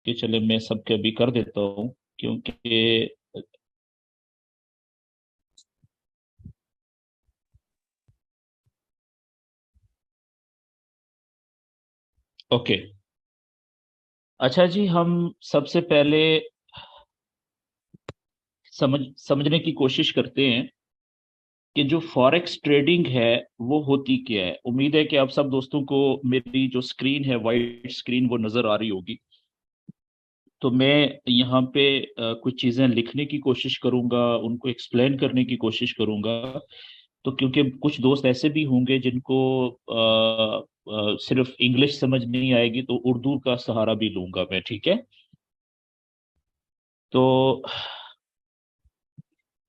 कि चले मैं सबके अभी कर देता हूँ, क्योंकि ओके। अच्छा जी, हम सबसे पहले समझने की कोशिश करते हैं कि जो फॉरेक्स ट्रेडिंग है वो होती क्या है। उम्मीद है कि आप सब दोस्तों को मेरी जो स्क्रीन है, वाइट स्क्रीन, वो नजर आ रही होगी। तो मैं यहाँ पे कुछ चीजें लिखने की कोशिश करूंगा, उनको एक्सप्लेन करने की कोशिश करूंगा। तो क्योंकि कुछ दोस्त ऐसे भी होंगे जिनको सिर्फ इंग्लिश समझ नहीं आएगी, तो उर्दू का सहारा भी लूंगा मैं, ठीक है। तो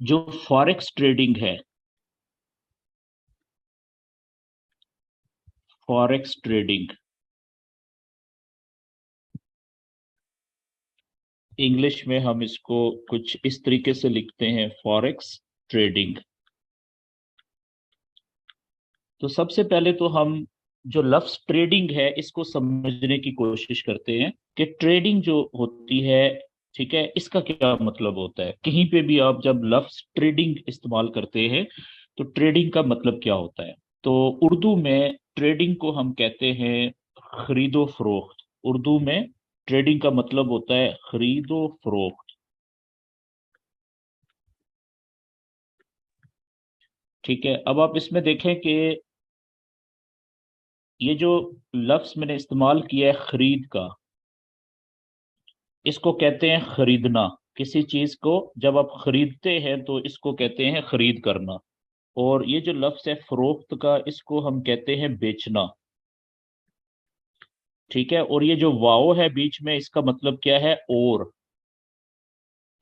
जो फॉरेक्स ट्रेडिंग है, फॉरेक्स ट्रेडिंग इंग्लिश में हम इसको कुछ इस तरीके से लिखते हैं, फॉरेक्स ट्रेडिंग। तो सबसे पहले तो हम जो लफ्ज ट्रेडिंग है इसको समझने की कोशिश करते हैं कि ट्रेडिंग जो होती है, ठीक है, इसका क्या मतलब होता है। कहीं पे भी आप जब लफ्ज ट्रेडिंग इस्तेमाल करते हैं तो ट्रेडिंग का मतलब क्या होता है। तो उर्दू में ट्रेडिंग को हम कहते हैं खरीदो फरोख्त। उर्दू में ट्रेडिंग का मतलब होता है खरीदो फरोख्त, ठीक है। अब आप इसमें देखें कि ये जो लफ्ज मैंने इस्तेमाल किया है खरीद का, इसको कहते हैं खरीदना। किसी चीज को जब आप खरीदते हैं तो इसको कहते हैं खरीद करना। और ये जो लफ्ज है फरोख्त का, इसको हम कहते हैं बेचना, ठीक है। और ये जो वाओ है बीच में, इसका मतलब क्या है, और।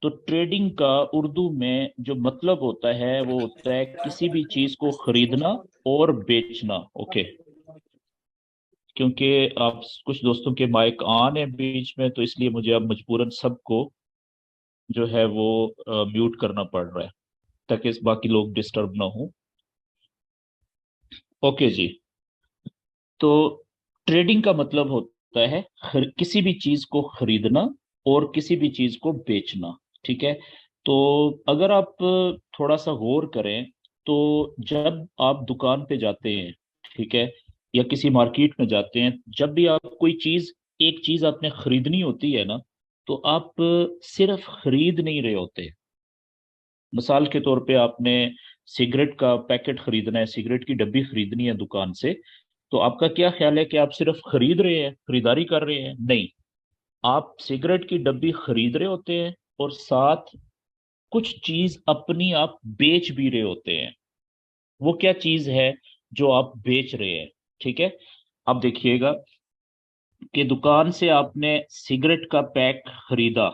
तो ट्रेडिंग का उर्दू में जो मतलब होता है वो होता है किसी भी चीज को खरीदना और बेचना, ओके। क्योंकि आप कुछ दोस्तों के माइक ऑन है बीच में, तो इसलिए मुझे अब मजबूरन सबको जो है वो म्यूट करना पड़ रहा है, ताकि इस बाकी लोग डिस्टर्ब ना हो। ओके जी। तो ट्रेडिंग का मतलब होता है किसी भी चीज को खरीदना और किसी भी चीज को बेचना, ठीक है। तो अगर आप थोड़ा सा गौर करें, तो जब आप दुकान पे जाते हैं, ठीक है, या किसी मार्केट में जाते हैं, जब भी आप कोई चीज, एक चीज आपने खरीदनी होती है ना, तो आप सिर्फ खरीद नहीं रहे होते। मिसाल के तौर पे आपने सिगरेट का पैकेट खरीदना है, सिगरेट की डब्बी खरीदनी है दुकान से, तो आपका क्या ख्याल है कि आप सिर्फ खरीद रहे हैं, खरीदारी कर रहे हैं? नहीं, आप सिगरेट की डब्बी खरीद रहे होते हैं और साथ कुछ चीज अपनी आप बेच भी रहे होते हैं। वो क्या चीज है जो आप बेच रहे हैं, ठीक है। अब देखिएगा कि दुकान से आपने सिगरेट का पैक खरीदा,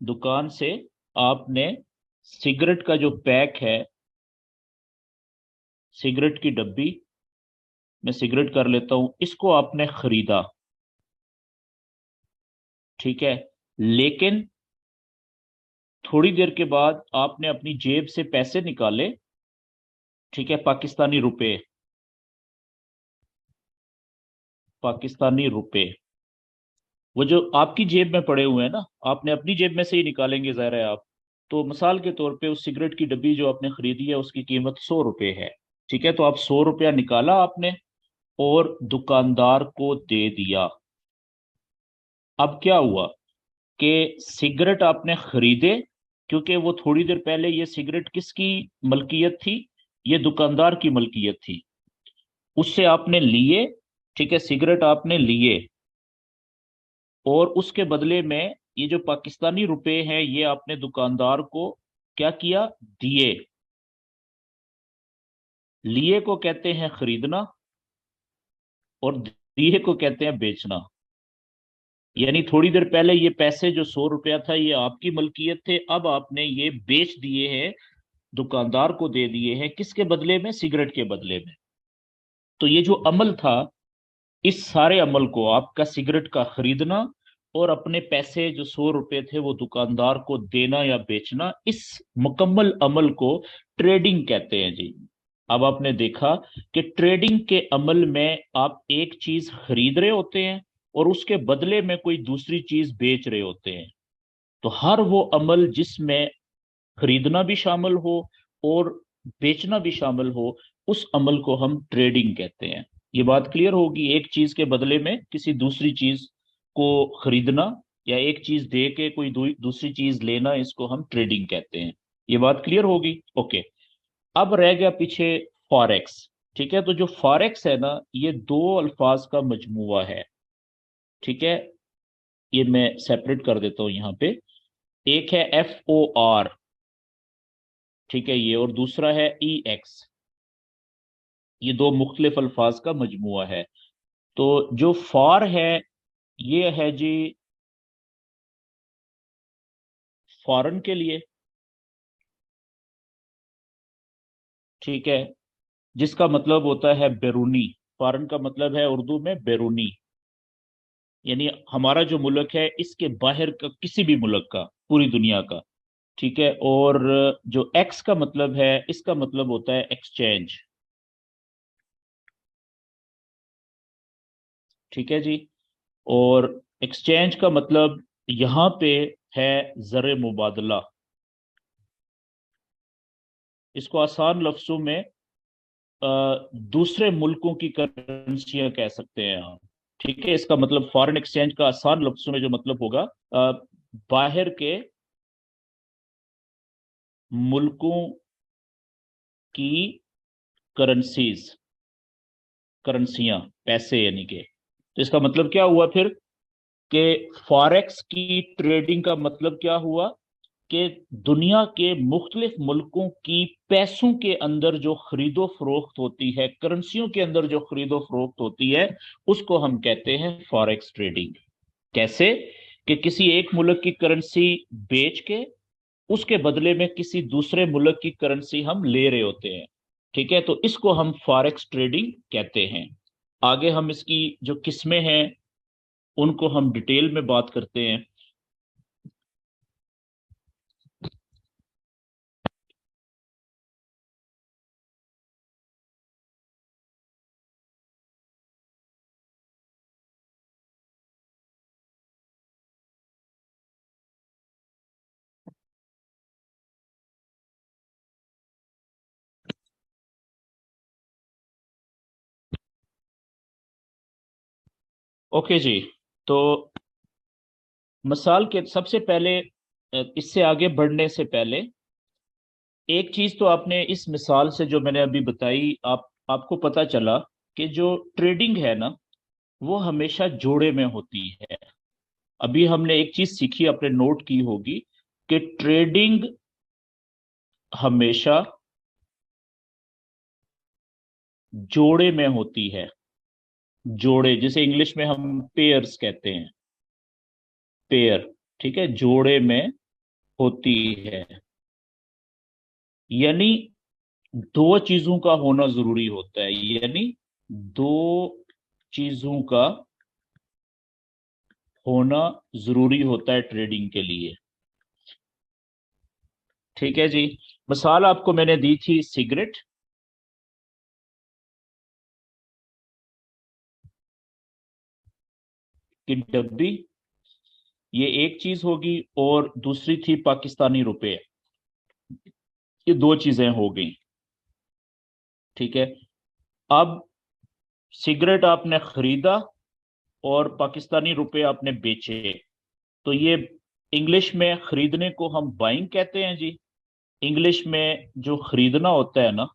दुकान से आपने सिगरेट का जो पैक है, सिगरेट की डब्बी, मैं सिगरेट कर लेता हूं, इसको आपने खरीदा, ठीक है। लेकिन थोड़ी देर के बाद आपने अपनी जेब से पैसे निकाले, ठीक है, पाकिस्तानी रुपए, पाकिस्तानी रुपए, वो जो आपकी जेब में पड़े हुए हैं ना, आपने अपनी जेब में से ही निकालेंगे, ज़ाहिर है आप। तो मिसाल के तौर पे उस सिगरेट की डब्बी जो आपने खरीदी है उसकी कीमत 100 रुपए है, ठीक है। तो आप 100 रुपया निकाला आपने और दुकानदार को दे दिया। अब क्या हुआ कि सिगरेट आपने खरीदे, क्योंकि वो थोड़ी देर पहले ये सिगरेट किसकी मलकियत थी, ये दुकानदार की मलकियत थी। उससे आपने लिए, ठीक है, सिगरेट आपने लिए, और उसके बदले में ये जो पाकिस्तानी रुपए हैं ये आपने दुकानदार को क्या किया, दिए। लिए को कहते हैं खरीदना और दिए को कहते हैं बेचना। यानी थोड़ी देर पहले ये पैसे जो 100 रुपया था ये आपकी मलकियत थे, अब आपने ये बेच दिए हैं, दुकानदार को दे दिए हैं, किसके बदले में, सिगरेट के बदले में। तो ये जो अमल था, इस सारे अमल को, आपका सिगरेट का खरीदना और अपने पैसे जो 100 रुपए थे वो दुकानदार को देना या बेचना, इस मुकम्मल अमल को ट्रेडिंग कहते हैं जी। अब आपने देखा कि ट्रेडिंग के अमल में आप एक चीज खरीद रहे होते हैं और उसके बदले में कोई दूसरी चीज बेच रहे होते हैं। तो हर वो अमल जिसमें खरीदना भी शामिल हो और बेचना भी शामिल हो, उस अमल को हम ट्रेडिंग कहते हैं। ये बात क्लियर होगी, एक चीज के बदले में किसी दूसरी चीज को खरीदना या एक चीज दे के कोई दूसरी चीज लेना, इसको हम ट्रेडिंग कहते हैं। ये बात क्लियर होगी, ओके। अब रह गया पीछे फॉरेक्स। ठीक है, तो जो फॉरेक्स है ना, ये दो अल्फाज का मजमुआ है। ठीक है, ये मैं सेपरेट कर देता हूं यहाँ पे। एक है FOR, ठीक है ये, और दूसरा है EX। ये दो मुख्तलिफ अल्फाज का मजमुआ है। तो जो फॉर है, ये है जी फॉरेन के लिए। ठीक है, जिसका मतलब होता है बैरूनी। फॉरेन का मतलब है उर्दू में बैरूनी, यानी हमारा जो मुल्क है इसके बाहर का किसी भी मुल्क का, पूरी दुनिया का। ठीक है, और जो एक्स का मतलब है, इसका मतलब होता है एक्सचेंज। ठीक है जी। और एक्सचेंज का मतलब यहां पे है ज़र मुबादला। इसको आसान लफ्जों में दूसरे मुल्कों की करेंसियां कह सकते हैं आप। ठीक है, इसका मतलब फॉरेन एक्सचेंज का आसान लफ्जों में जो मतलब होगा, बाहर के मुल्कों की करेंसीज, करेंसियां, पैसे यानी कि। तो इसका मतलब क्या हुआ फिर, कि फॉरेक्स की ट्रेडिंग का मतलब क्या हुआ, कि दुनिया के मुख्तलिफ मुल्कों की पैसों के अंदर जो खरीदो फरोख्त होती है, करेंसियों के अंदर जो खरीदो फरोख्त होती है, उसको हम कहते हैं फॉरेक्स ट्रेडिंग। कैसे, कि किसी एक मुल्क की करेंसी बेच के उसके बदले में किसी दूसरे मुल्क की करेंसी हम ले रहे होते हैं। ठीक है, तो इसको हम फॉरेक्स ट्रेडिंग कहते हैं। आगे हम इसकी जो किस्में हैं उनको हम डिटेल में बात करते हैं। ओके जी। तो मिसाल के सबसे पहले, इससे आगे बढ़ने से पहले एक चीज तो आपने इस मिसाल से जो मैंने अभी बताई, आपको पता चला कि जो ट्रेडिंग है ना, वो हमेशा जोड़े में होती है। अभी हमने एक चीज सीखी, आपने नोट की होगी, कि ट्रेडिंग हमेशा जोड़े में होती है। जोड़े, जिसे इंग्लिश में हम पेयर्स कहते हैं, पेयर। ठीक है, जोड़े में होती है, यानी दो चीजों का होना जरूरी होता है, यानी दो चीजों का होना जरूरी होता है ट्रेडिंग के लिए। ठीक है जी। मिसाल आपको मैंने दी थी सिगरेट की डब्बी, ये एक चीज होगी, और दूसरी थी पाकिस्तानी रुपए। ये दो चीजें हो गई। ठीक है, अब सिगरेट आपने खरीदा और पाकिस्तानी रुपए आपने बेचे, तो ये इंग्लिश में खरीदने को हम बाइंग कहते हैं जी। इंग्लिश में जो खरीदना होता है ना,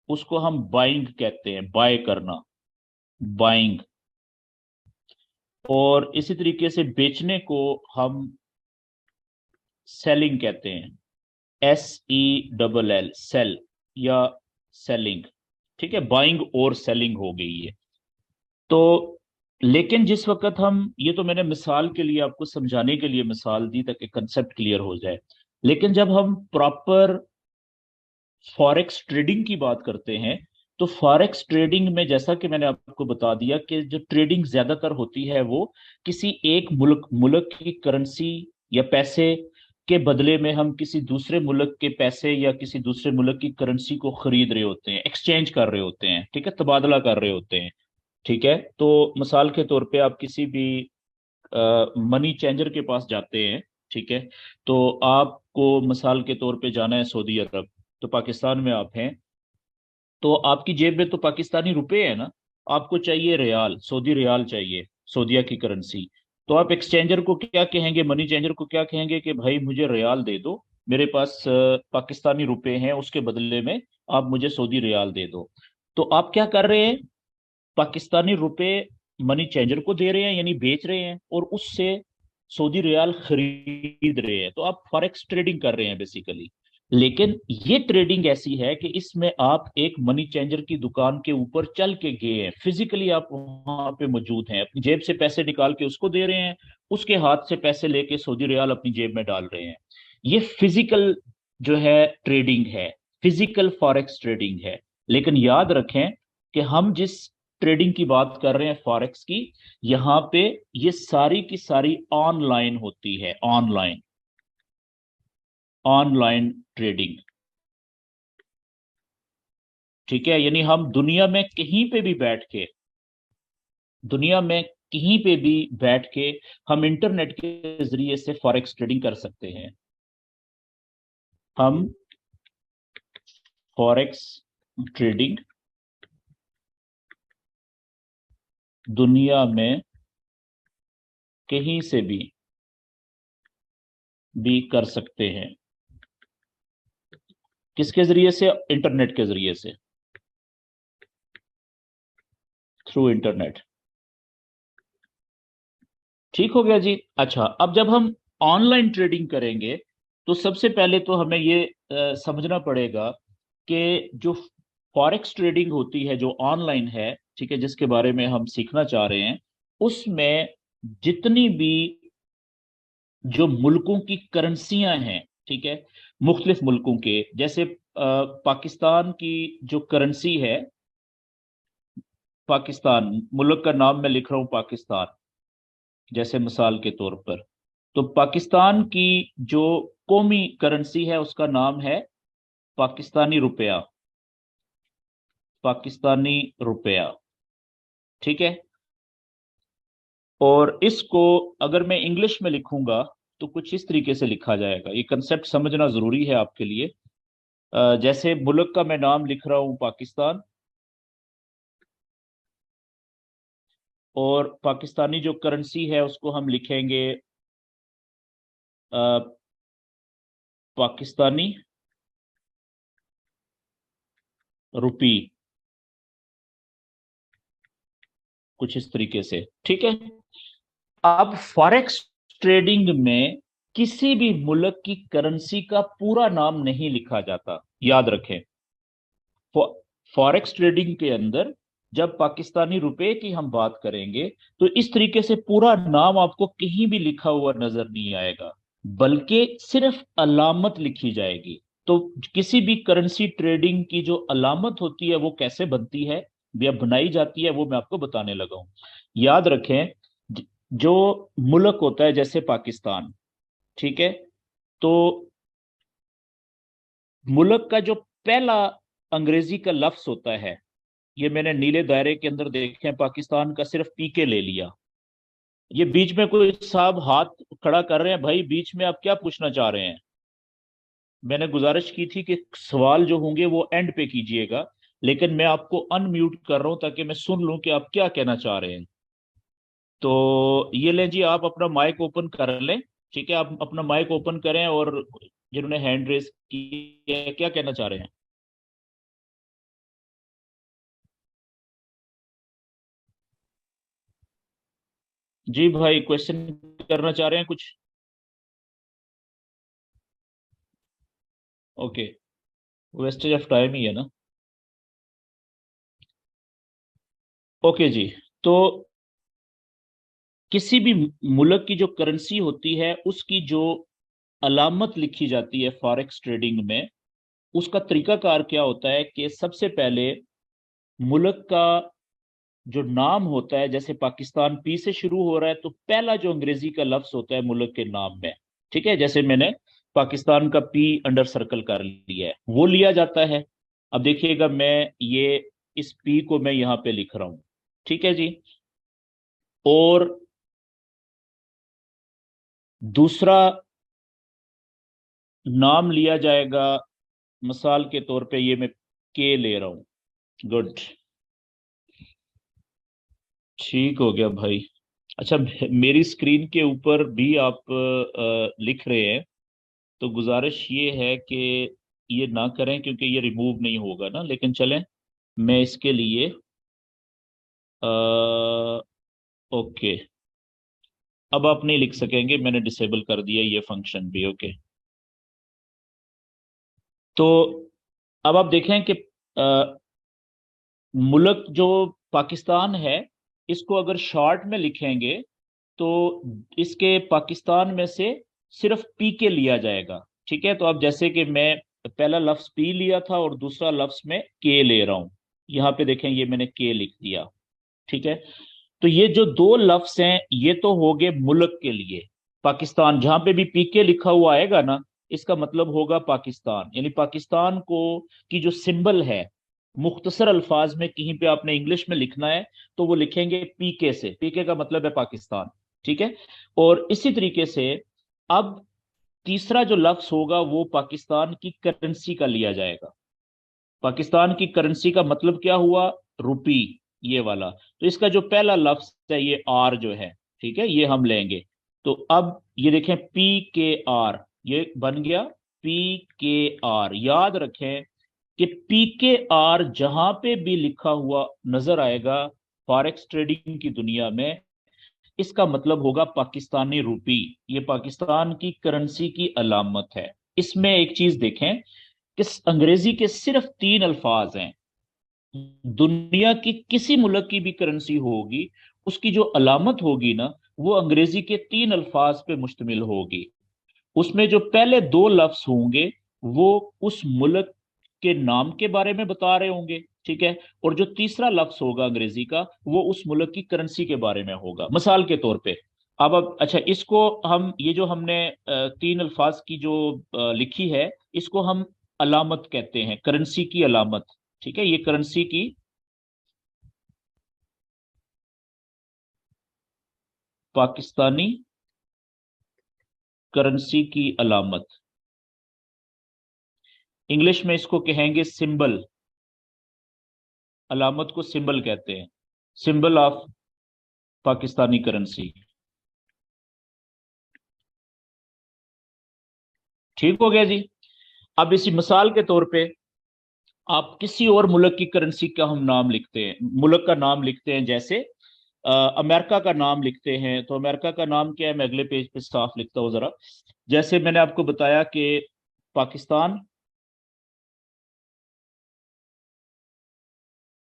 उसको हम बाइंग कहते हैं, बाय करना, बाइंग। और इसी तरीके से बेचने को हम सेलिंग कहते हैं, SELL, सेल या सेलिंग। ठीक है, बाइंग और सेलिंग हो गई है। तो लेकिन जिस वक्त हम, ये तो मैंने मिसाल के लिए आपको समझाने के लिए मिसाल दी ताकि कंसेप्ट क्लियर हो जाए, लेकिन जब हम प्रॉपर फॉरेक्स ट्रेडिंग की बात करते हैं, तो फॉरेक्स ट्रेडिंग में जैसा कि मैंने आपको बता दिया कि जो ट्रेडिंग ज्यादातर होती है वो किसी एक मुल्क मुल्क की करेंसी या पैसे के बदले में हम किसी दूसरे मुल्क के पैसे या किसी दूसरे मुल्क की करेंसी को खरीद रहे होते हैं, एक्सचेंज कर रहे होते हैं। ठीक है, तबादला कर रहे होते हैं। ठीक है, तो मिसाल के तौर पे आप किसी भी मनी चेंजर के पास जाते हैं, ठीक है, तो आपको मिसाल के तौर पे जाना है सऊदी अरब, तो पाकिस्तान में आप हैं, तो आपकी जेब में तो पाकिस्तानी रुपए है ना, आपको चाहिए रियाल, सऊदी रियाल चाहिए, सऊदीया की करेंसी। तो आप एक्सचेंजर को क्या कहेंगे, मनी चेंजर को क्या कहेंगे कि भाई मुझे रियाल दे दो, मेरे पास पाकिस्तानी रुपए हैं, उसके बदले में आप मुझे सऊदी रियाल दे दो। तो आप क्या कर रहे हैं, पाकिस्तानी रुपए मनी चेंजर को दे रहे हैं यानी बेच रहे हैं, और उससे सऊदी रियाल खरीद रहे हैं, तो आप फॉरेक्स ट्रेडिंग कर रहे हैं बेसिकली। लेकिन ये ट्रेडिंग ऐसी है कि इसमें आप एक मनी चेंजर की दुकान के ऊपर चल के गए हैं, फिजिकली आप वहां पे मौजूद हैं, अपनी जेब से पैसे निकाल के उसको दे रहे हैं, उसके हाथ से पैसे लेके सऊदी रियाल अपनी जेब में डाल रहे हैं। ये फिजिकल जो है ट्रेडिंग है, फिजिकल फॉरेक्स ट्रेडिंग है। लेकिन याद रखें कि हम जिस ट्रेडिंग की बात कर रहे हैं फॉरेक्स की, यहां पे ये सारी की सारी ऑनलाइन होती है, ऑनलाइन, ऑनलाइन ट्रेडिंग। ठीक है, यानी हम दुनिया में कहीं पे भी बैठ के, दुनिया में कहीं पे भी बैठ के हम इंटरनेट के जरिए से फॉरेक्स ट्रेडिंग कर सकते हैं। हम फॉरेक्स ट्रेडिंग दुनिया में कहीं से भी कर सकते हैं। किसके जरिए से, इंटरनेट के जरिए से, थ्रू इंटरनेट। ठीक हो गया जी। अच्छा, अब जब हम ऑनलाइन ट्रेडिंग करेंगे तो सबसे पहले तो हमें ये समझना पड़ेगा कि जो फॉरेक्स ट्रेडिंग होती है जो ऑनलाइन है, ठीक है, जिसके बारे में हम सीखना चाह रहे हैं, उसमें जितनी भी जो मुल्कों की करेंसियां हैं, ठीक है, मुख्तलिफ मुल्कों के, जैसे पाकिस्तान की जो करेंसी है, पाकिस्तान मुल्क का नाम मैं लिख रहा हूं पाकिस्तान, जैसे मिसाल के तौर पर, तो पाकिस्तान की जो कौमी करेंसी है उसका नाम है पाकिस्तानी रुपया, पाकिस्तानी रुपया, ठीक है। और इसको अगर मैं इंग्लिश में लिखूंगा तो कुछ इस तरीके से लिखा जाएगा, ये कंसेप्ट समझना जरूरी है आपके लिए। जैसे मुल्क का मैं नाम लिख रहा हूं पाकिस्तान, और पाकिस्तानी जो करेंसी है उसको हम लिखेंगे अ, पाकिस्तानी रुपी, कुछ इस तरीके से, ठीक है। अब फॉरेक्स ट्रेडिंग में किसी भी मुल्क की करेंसी का पूरा नाम नहीं लिखा जाता, याद रखें। फॉरेक्स ट्रेडिंग के अंदर जब पाकिस्तानी रुपए की हम बात करेंगे तो इस तरीके से पूरा नाम आपको कहीं भी लिखा हुआ नजर नहीं आएगा, बल्कि सिर्फ अलामत लिखी जाएगी। तो किसी भी करेंसी ट्रेडिंग की जो अलामत होती है वो कैसे बनती है या बनाई जाती है, वो मैं आपको बताने लगा हूं। याद रखें, जो मुल्क होता है जैसे पाकिस्तान, ठीक है, तो मुल्क का जो पहला अंग्रेजी का लफ्ज होता है, ये मैंने नीले दायरे के अंदर देखे हैं, पाकिस्तान का सिर्फ पीके ले लिया। ये बीच में कोई साहब हाथ खड़ा कर रहे हैं, भाई बीच में आप क्या पूछना चाह रहे हैं? मैंने गुजारिश की थी कि सवाल जो होंगे वो एंड पे कीजिएगा, लेकिन मैं आपको अनम्यूट कर रहा हूं ताकि मैं सुन लूं कि आप क्या कहना चाह रहे हैं। तो ये लें जी, आप अपना माइक ओपन कर लें, ठीक है, आप अपना माइक ओपन करें, और जिन्होंने हैंड रेस की है क्या कहना चाह रहे हैं? जी भाई, क्वेश्चन करना चाह रहे हैं कुछ? ओके, वेस्टेज ऑफ टाइम ही है ना। ओके जी। तो किसी भी मुल्क की जो करेंसी होती है उसकी जो अलामत लिखी जाती है फॉरेक्स ट्रेडिंग में, उसका तरीकाकार क्या होता है कि सबसे पहले मुल्क का जो नाम होता है, जैसे पाकिस्तान पी से शुरू हो रहा है, तो पहला जो अंग्रेजी का लफ्ज होता है मुल्क के नाम में, ठीक है, जैसे मैंने पाकिस्तान का पी अंडर सर्कल कर लिया है, वो लिया जाता है। अब देखिएगा, मैं ये इस पी को मैं यहाँ पे लिख रहा हूँ, ठीक है जी। और दूसरा नाम लिया जाएगा, मिसाल के तौर पे ये मैं के ले रहा हूं। गुड, ठीक हो गया भाई। अच्छा, मेरी स्क्रीन के ऊपर भी आप लिख रहे हैं, तो गुजारिश ये है कि ये ना करें क्योंकि ये रिमूव नहीं होगा ना, लेकिन चलें, मैं इसके लिए ओके, अब आप नहीं लिख सकेंगे, मैंने डिसेबल कर दिया ये फंक्शन भी। ओके, तो अब आप देखें कि अ, मुल्क जो पाकिस्तान है, इसको अगर शॉर्ट में लिखेंगे तो इसके पाकिस्तान में से सिर्फ पी के लिया जाएगा। ठीक है, तो अब जैसे कि मैं पहला लफ्ज पी लिया था और दूसरा लफ्ज में के ले रहा हूं, यहाँ पे देखें ये मैंने के लिख दिया। ठीक है, तो ये जो दो लफ्ज हैं ये तो हो गए मुल्क के लिए। पाकिस्तान जहां पे भी पीके लिखा हुआ आएगा ना, इसका मतलब होगा पाकिस्तान, यानी पाकिस्तान को की जो सिंबल है, मुख्तसर अल्फाज में कहीं पे आपने इंग्लिश में लिखना है तो वो लिखेंगे पीके से, पीके का मतलब है पाकिस्तान। ठीक है, और इसी तरीके से अब तीसरा जो लफ्ज होगा वो पाकिस्तान की करेंसी का लिया जाएगा। पाकिस्तान की करेंसी का मतलब क्या हुआ? रुपी, ये वाला। तो इसका जो पहला लफ्ज है ये आर जो है, ठीक है, ये हम लेंगे। तो अब ये देखें पी के आर, ये बन गया पी के आर। याद रखें कि पी के आर जहां पे भी लिखा हुआ नजर आएगा फॉरेक्स ट्रेडिंग की दुनिया में, इसका मतलब होगा पाकिस्तानी रुपी। ये पाकिस्तान की करेंसी की अलामत है। इसमें एक चीज देखें कि अंग्रेजी के सिर्फ तीन अल्फाज हैं। दुनिया की किसी मुल्क की भी करेंसी होगी, उसकी जो अलामत होगी ना, वो अंग्रेजी के तीन अल्फाज पे मुश्तमिल होगी। उसमें जो पहले दो लफ्ज होंगे वो उस मुल्क के नाम के बारे में बता रहे होंगे, ठीक है, और जो तीसरा लफ्ज होगा अंग्रेजी का वो उस मुल्क की करेंसी के बारे में होगा। मिसाल के तौर पे अब अच्छा, इसको हम ये जो हमने तीन अल्फाज की जो लिखी है, इसको हम अलामत कहते हैं, करेंसी की अलामत। ठीक है, ये करेंसी की पाकिस्तानी करेंसी की अलामत, इंग्लिश में इसको कहेंगे सिंबल। अलामत को सिंबल कहते हैं, सिंबल ऑफ पाकिस्तानी करेंसी। ठीक हो गया जी। अब इसी मिसाल के तौर पे आप किसी और मुल्क की करेंसी का हम नाम लिखते हैं, मुल्क का नाम लिखते हैं, जैसे अमेरिका का नाम लिखते हैं। तो अमेरिका का नाम क्या है, मैं अगले पेज पे साफ लिखता हूँ जरा। जैसे मैंने आपको बताया कि पाकिस्तान,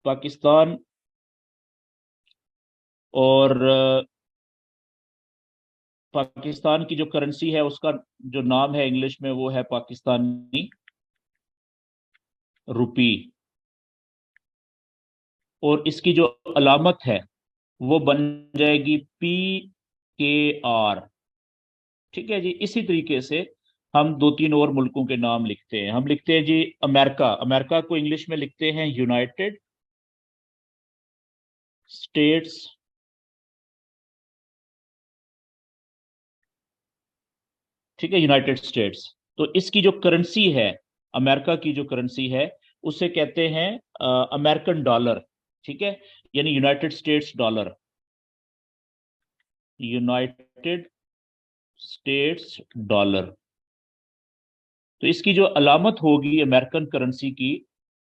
पाकिस्तान और पाकिस्तान की जो करेंसी है उसका जो नाम है इंग्लिश में वो है पाकिस्तानी रुपी, और इसकी जो अलामत है वो बन जाएगी पी के आर। ठीक है जी, इसी तरीके से हम दो तीन और मुल्कों के नाम लिखते हैं। हम लिखते हैं जी अमेरिका, अमेरिका को इंग्लिश में लिखते हैं यूनाइटेड स्टेट्स। ठीक है, यूनाइटेड स्टेट्स। तो इसकी जो करेंसी है, अमेरिका की जो करेंसी है, उसे कहते हैं अमेरिकन डॉलर। ठीक है, यानी United states dollar, United states dollar. तो इसकी जो अलामत होगी अमेरिकन करेंसी की,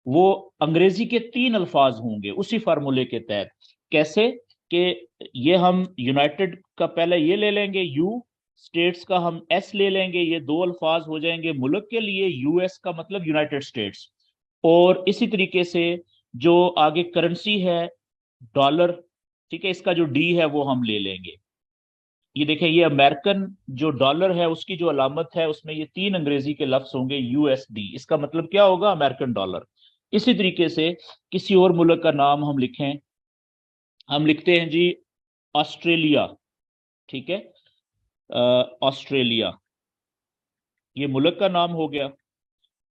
वो अंग्रेजी के तीन अल्फाज होंगे उसी फार्मूले के तहत। कैसे? कि ये हम यूनाइटेड का पहले ये ले लेंगे यू, स्टेट्स का हम एस ले लेंगे, ये दो अल्फाज हो जाएंगे मुल्क के लिए, यूएस का मतलब यूनाइटेड स्टेट्स। और इसी तरीके से जो आगे करेंसी है डॉलर, ठीक है, इसका जो डी है वो हम ले लेंगे। ये देखें, ये अमेरिकन जो डॉलर है उसकी जो अलामत है उसमें ये तीन अंग्रेजी के लफ्ज होंगे यूएसडी, इसका मतलब क्या होगा? American dollar. इसी तरीके से किसी और मुल्क का नाम हम लिखें, हम लिखते हैं जी ऑस्ट्रेलिया। ठीक है, ऑस्ट्रेलिया, ये मुल्क का नाम हो गया।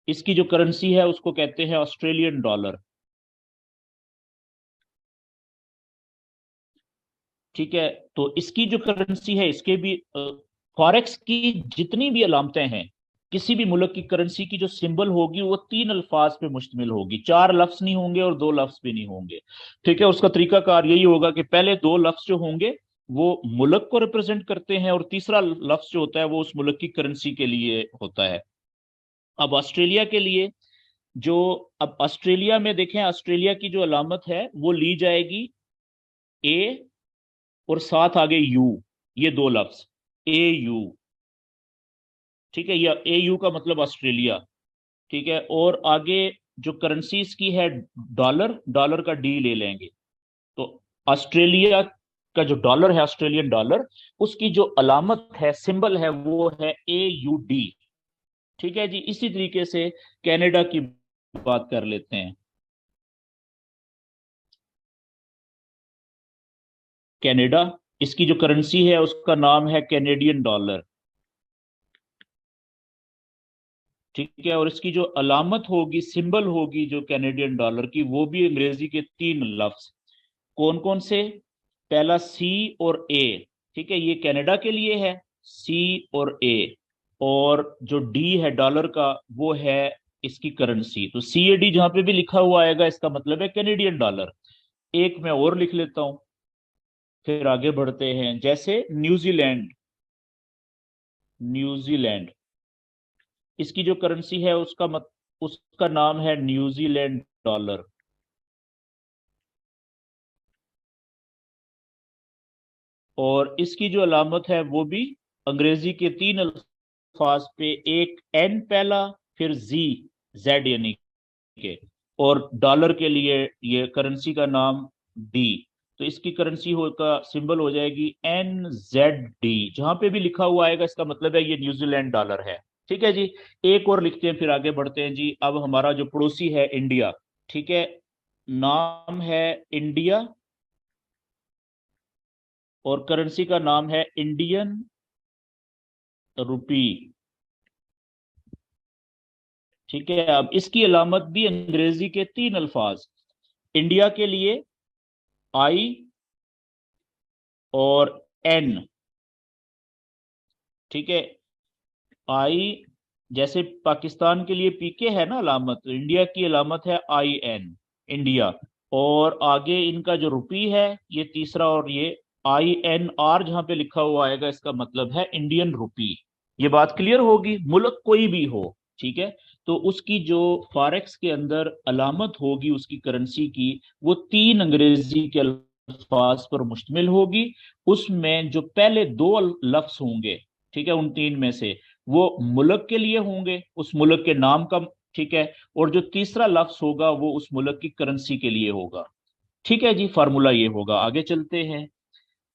इसकी जो करेंसी है उसको कहते हैं ऑस्ट्रेलियन डॉलर। ठीक है। तो इसकी जो करेंसी है, इसके भी फॉरेक्स की जितनी भी अलामतें हैं, किसी भी मुल्क की करेंसी की जो सिंबल होगी वो तीन अल्फाज पे मुश्तमिल होगी, चार लफ्ज नहीं होंगे और दो लफ्ज भी नहीं होंगे। ठीक है। उसका तरीकाकार यही होगा कि पहले दो लफ्ज जो होंगे वो मुल्क को रिप्रेजेंट करते हैं, और तीसरा लफ्ज जो होता है वो उस मुल्क की करेंसी के लिए होता है। अब ऑस्ट्रेलिया के लिए जो, अब ऑस्ट्रेलिया में देखें, ऑस्ट्रेलिया की जो अलामत है वो ली जाएगी ए और साथ आगे यू, ये दो लफ्ज ए यू। ठीक है, या ए यू का मतलब ऑस्ट्रेलिया। ठीक है। और आगे जो करेंसीज की है, डॉलर, डॉलर का डी ले लेंगे। तो ऑस्ट्रेलिया का जो डॉलर है, ऑस्ट्रेलियन डॉलर, उसकी जो अलामत है, सिंबल है, वो है ए यू डी। ठीक है जी। इसी तरीके से कनाडा की बात कर लेते हैं। कनाडा, इसकी जो करेंसी है उसका नाम है कैनेडियन डॉलर। ठीक है। और इसकी जो अलामत होगी, सिंबल होगी जो कैनेडियन डॉलर की, वो भी अंग्रेजी के तीन लफ्ज। कौन कौन से? पहला सी और ए। ठीक है, ये कनाडा के लिए है, सी और ए। और जो डी है डॉलर का, वो है इसकी करेंसी। तो सी ए डी जहां पे भी लिखा हुआ आएगा इसका मतलब है कैनेडियन डॉलर। एक मैं और लिख लेता हूं, फिर आगे बढ़ते हैं। जैसे न्यूजीलैंड, न्यूजीलैंड, इसकी जो करेंसी है उसका नाम है न्यूजीलैंड डॉलर। और इसकी जो अलामत है वो भी अंग्रेजी के तीन अल्फाज पे, एक एन पहला, फिर जी, जेड यानी के, और डॉलर के लिए ये करेंसी का नाम डी। तो इसकी करेंसी हो का सिंबल हो जाएगी एन जेड डी। जहां पे भी लिखा हुआ आएगा इसका मतलब है ये न्यूजीलैंड डॉलर है। ठीक है जी। एक और लिखते हैं, फिर आगे बढ़ते हैं जी। अब हमारा जो पड़ोसी है इंडिया, ठीक है, नाम है इंडिया, और करेंसी का नाम है इंडियन रुपी। ठीक है। अब इसकी अलामत भी अंग्रेजी के तीन अल्फाज, इंडिया के लिए आई और एन। ठीक है। आई, जैसे पाकिस्तान के लिए पीके है ना अलामत, तो इंडिया की अलामत है आई एन, इंडिया। और आगे इनका जो रुपी है, ये तीसरा, और ये आई एन आर जहां पे लिखा हुआ आएगा इसका मतलब है इंडियन रुपी। ये बात क्लियर होगी, मुल्क कोई भी हो। ठीक है। तो उसकी जो फॉरेक्स के अंदर अलामत होगी उसकी करेंसी की, वो तीन अंग्रेजी के अल्फाज पर मुश्तमिल होगी। उसमें जो पहले दो लफ्ज होंगे, ठीक है, उन तीन में से, वो मुल्क के लिए होंगे, उस मुल्क के नाम का। ठीक है। और जो तीसरा लफ्ज होगा वो उस मुल्क की करेंसी के लिए होगा। ठीक है जी, फार्मूला ये होगा। आगे चलते हैं।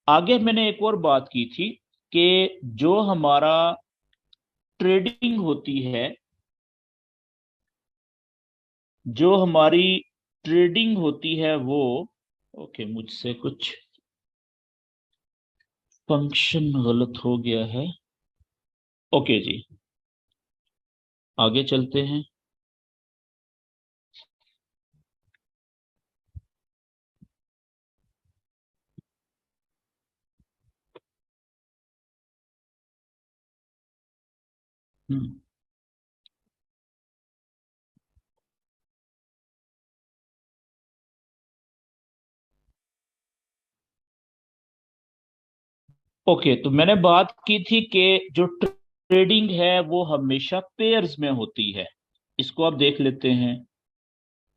आगे मैंने एक और बात की थी कि जो हमारा ट्रेडिंग होती है, जो हमारी ट्रेडिंग होती है वो, ओके, मुझसे कुछ फंक्शन गलत हो गया है। ओके जी, आगे चलते हैं। हम्म। ओके, तो मैंने बात की थी कि जो ट्रेडिंग है वो हमेशा पेयर्स में होती है। इसको आप देख लेते हैं।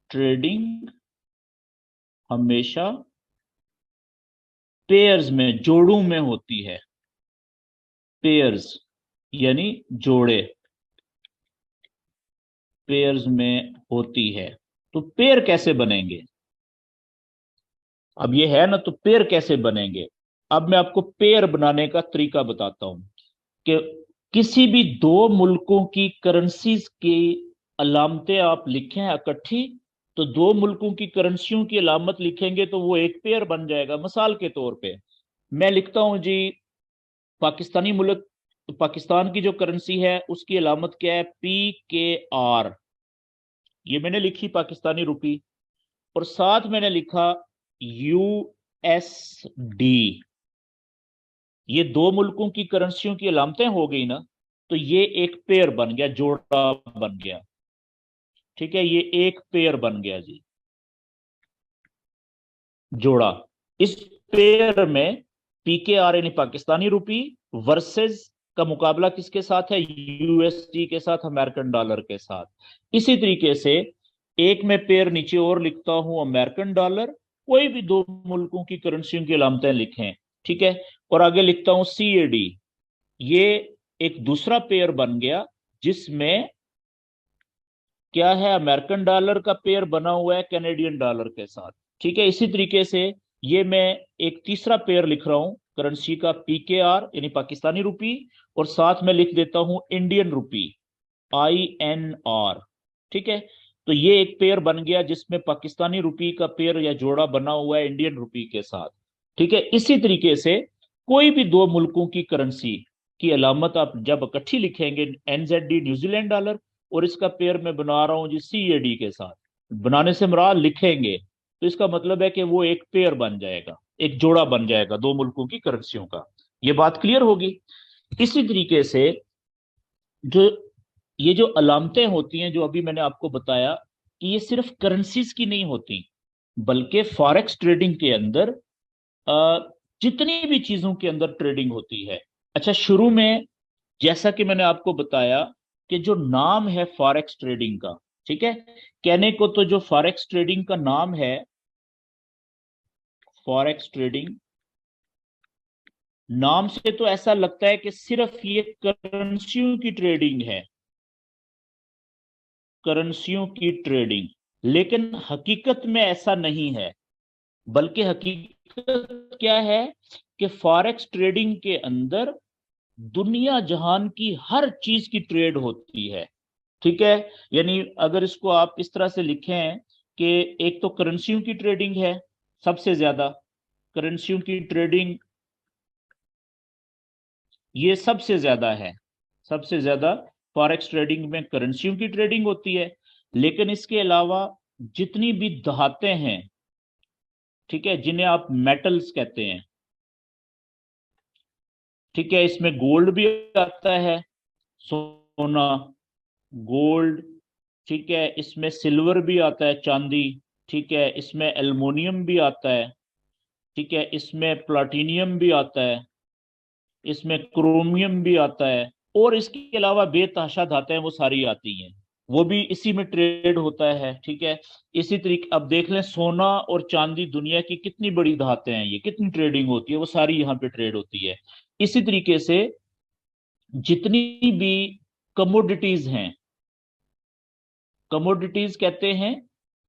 ट्रेडिंग हमेशा पेयर्स में, जोड़ों में होती है। पेयर्स यानी जोड़े, पेयर्स में होती है। तो पेयर कैसे बनेंगे? अब ये है ना, तो पेयर कैसे बनेंगे? अब मैं आपको पेयर बनाने का तरीका बताता हूं कि किसी भी दो मुल्कों की करेंसीज की अलामतें आप लिखें इकट्ठी, तो दो मुल्कों की करेंसियों की अलामत लिखेंगे तो वो एक पेयर बन जाएगा। मिसाल के तौर पे मैं लिखता हूं जी, पाकिस्तानी मुल्क, पाकिस्तान की जो करेंसी है उसकी अलामत क्या है? पी के आर। ये मैंने लिखी पाकिस्तानी रुपी, और साथ मैंने लिखा यू एस डी। ये दो मुल्कों की करेंसियों की अलामतें हो गई ना, तो ये एक पेयर बन गया, जोड़ा बन गया। ठीक है, ये एक पेयर बन गया जी, जोड़ा। इस पेयर में पीकेआर यानी पाकिस्तानी रुपी वर्सेस का मुकाबला किसके साथ है? यूएसडी के साथ, अमेरिकन डॉलर के साथ। इसी तरीके से एक में पेयर नीचे और लिखता हूं, अमेरिकन डॉलर, कोई भी दो मुल्कों की करेंसियों की अलामतें लिखें, ठीक है। और आगे लिखता हूं सीएडी, ये एक दूसरा पेयर बन गया जिसमें क्या है, अमेरिकन डॉलर का पेयर बना हुआ है कैनेडियन डॉलर के साथ। ठीक है, इसी तरीके से ये मैं एक तीसरा पेयर लिख रहा हूं करेंसी का, पीकेआर यानी पाकिस्तानी रुपी, और साथ में लिख देता हूं इंडियन रुपी, INR। ठीक है, तो ये एक पेयर बन गया जिसमें पाकिस्तानी रुपी का पेयर या जोड़ा बना हुआ है इंडियन रुपी के साथ। ठीक है, इसी तरीके से कोई भी दो मुल्कों की करेंसी की अलामत आप जब इकट्ठी लिखेंगे, NZD न्यूजीलैंड डॉलर, और इसका पेयर मैं बना रहा हूं जी CAD के साथ, बनाने से मुराद लिखेंगे, तो इसका मतलब है कि वो एक पेयर बन जाएगा, एक जोड़ा बन जाएगा दो मुल्कों की करेंसियों का। ये बात क्लियर होगी। इसी तरीके से जो ये जो अलामतें होती हैं, जो अभी मैंने आपको बताया, कि ये सिर्फ करेंसीज की नहीं होती, बल्कि फॉरेक्स ट्रेडिंग के अंदर जितनी भी चीजों के अंदर ट्रेडिंग होती है। अच्छा, शुरू में जैसा कि मैंने आपको बताया कि जो नाम है फॉरेक्स ट्रेडिंग का, ठीक है, कहने को तो जो फॉरेक्स ट्रेडिंग का नाम है, फॉरेक्स ट्रेडिंग, नाम से तो ऐसा लगता है कि सिर्फ ये करेंसियों की ट्रेडिंग है, करेंसियों की ट्रेडिंग। लेकिन हकीकत में ऐसा नहीं है, बल्कि हकीकत क्या है कि फॉरेक्स ट्रेडिंग के अंदर दुनिया जहान की हर चीज की ट्रेड होती है। ठीक है, यानी अगर इसको आप इस तरह से लिखें कि एक तो करेंसियों की ट्रेडिंग है सबसे ज्यादा, करेंसियों की ट्रेडिंग ये सबसे ज्यादा है, सबसे ज्यादा फॉरेक्स ट्रेडिंग में करेंसियों की ट्रेडिंग होती है। लेकिन इसके अलावा जितनी भी धातें हैं, ठीक है, जिन्हें आप मेटल्स कहते हैं, ठीक है, इसमें गोल्ड भी आता है, सोना, गोल्ड, ठीक है, इसमें सिल्वर भी आता है, चांदी, ठीक है, इसमें एल्युमिनियम भी आता है, ठीक है, इसमें प्लाटिनियम भी आता है, इसमें क्रोमियम भी आता है, और इसके अलावा बेतहाशा धातें वो सारी आती हैं, वो भी इसी में ट्रेड होता है। ठीक है, इसी तरीके अब देख लें, सोना और चांदी दुनिया की कितनी बड़ी धातें हैं, ये कितनी ट्रेडिंग होती है, वो सारी यहाँ पे ट्रेड होती है। इसी तरीके से जितनी भी कमोडिटीज हैं, कमोडिटीज कहते हैं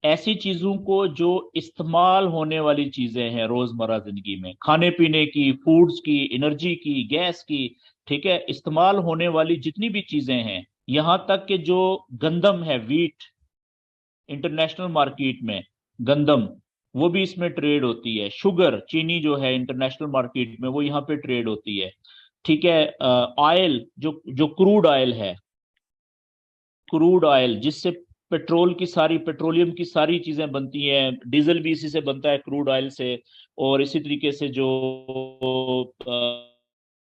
ऐसी चीजों को जो इस्तेमाल होने वाली चीजें हैं रोजमर्रा जिंदगी में, खाने पीने की, फूड्स की, एनर्जी की, गैस की, ठीक है, इस्तेमाल होने वाली जितनी भी चीजें हैं, यहां तक कि जो गंदम है, वीट, इंटरनेशनल मार्केट में गंदम, वो भी इसमें ट्रेड होती है। शुगर, चीनी जो है इंटरनेशनल मार्केट में, वो यहाँ पे ट्रेड होती है। ठीक है, ऑयल, जो जो क्रूड ऑयल है, क्रूड ऑयल जिससे पेट्रोल की सारी, पेट्रोलियम की सारी चीजें बनती हैं, डीजल भी इसी से बनता है, क्रूड ऑयल से। और इसी तरीके से जो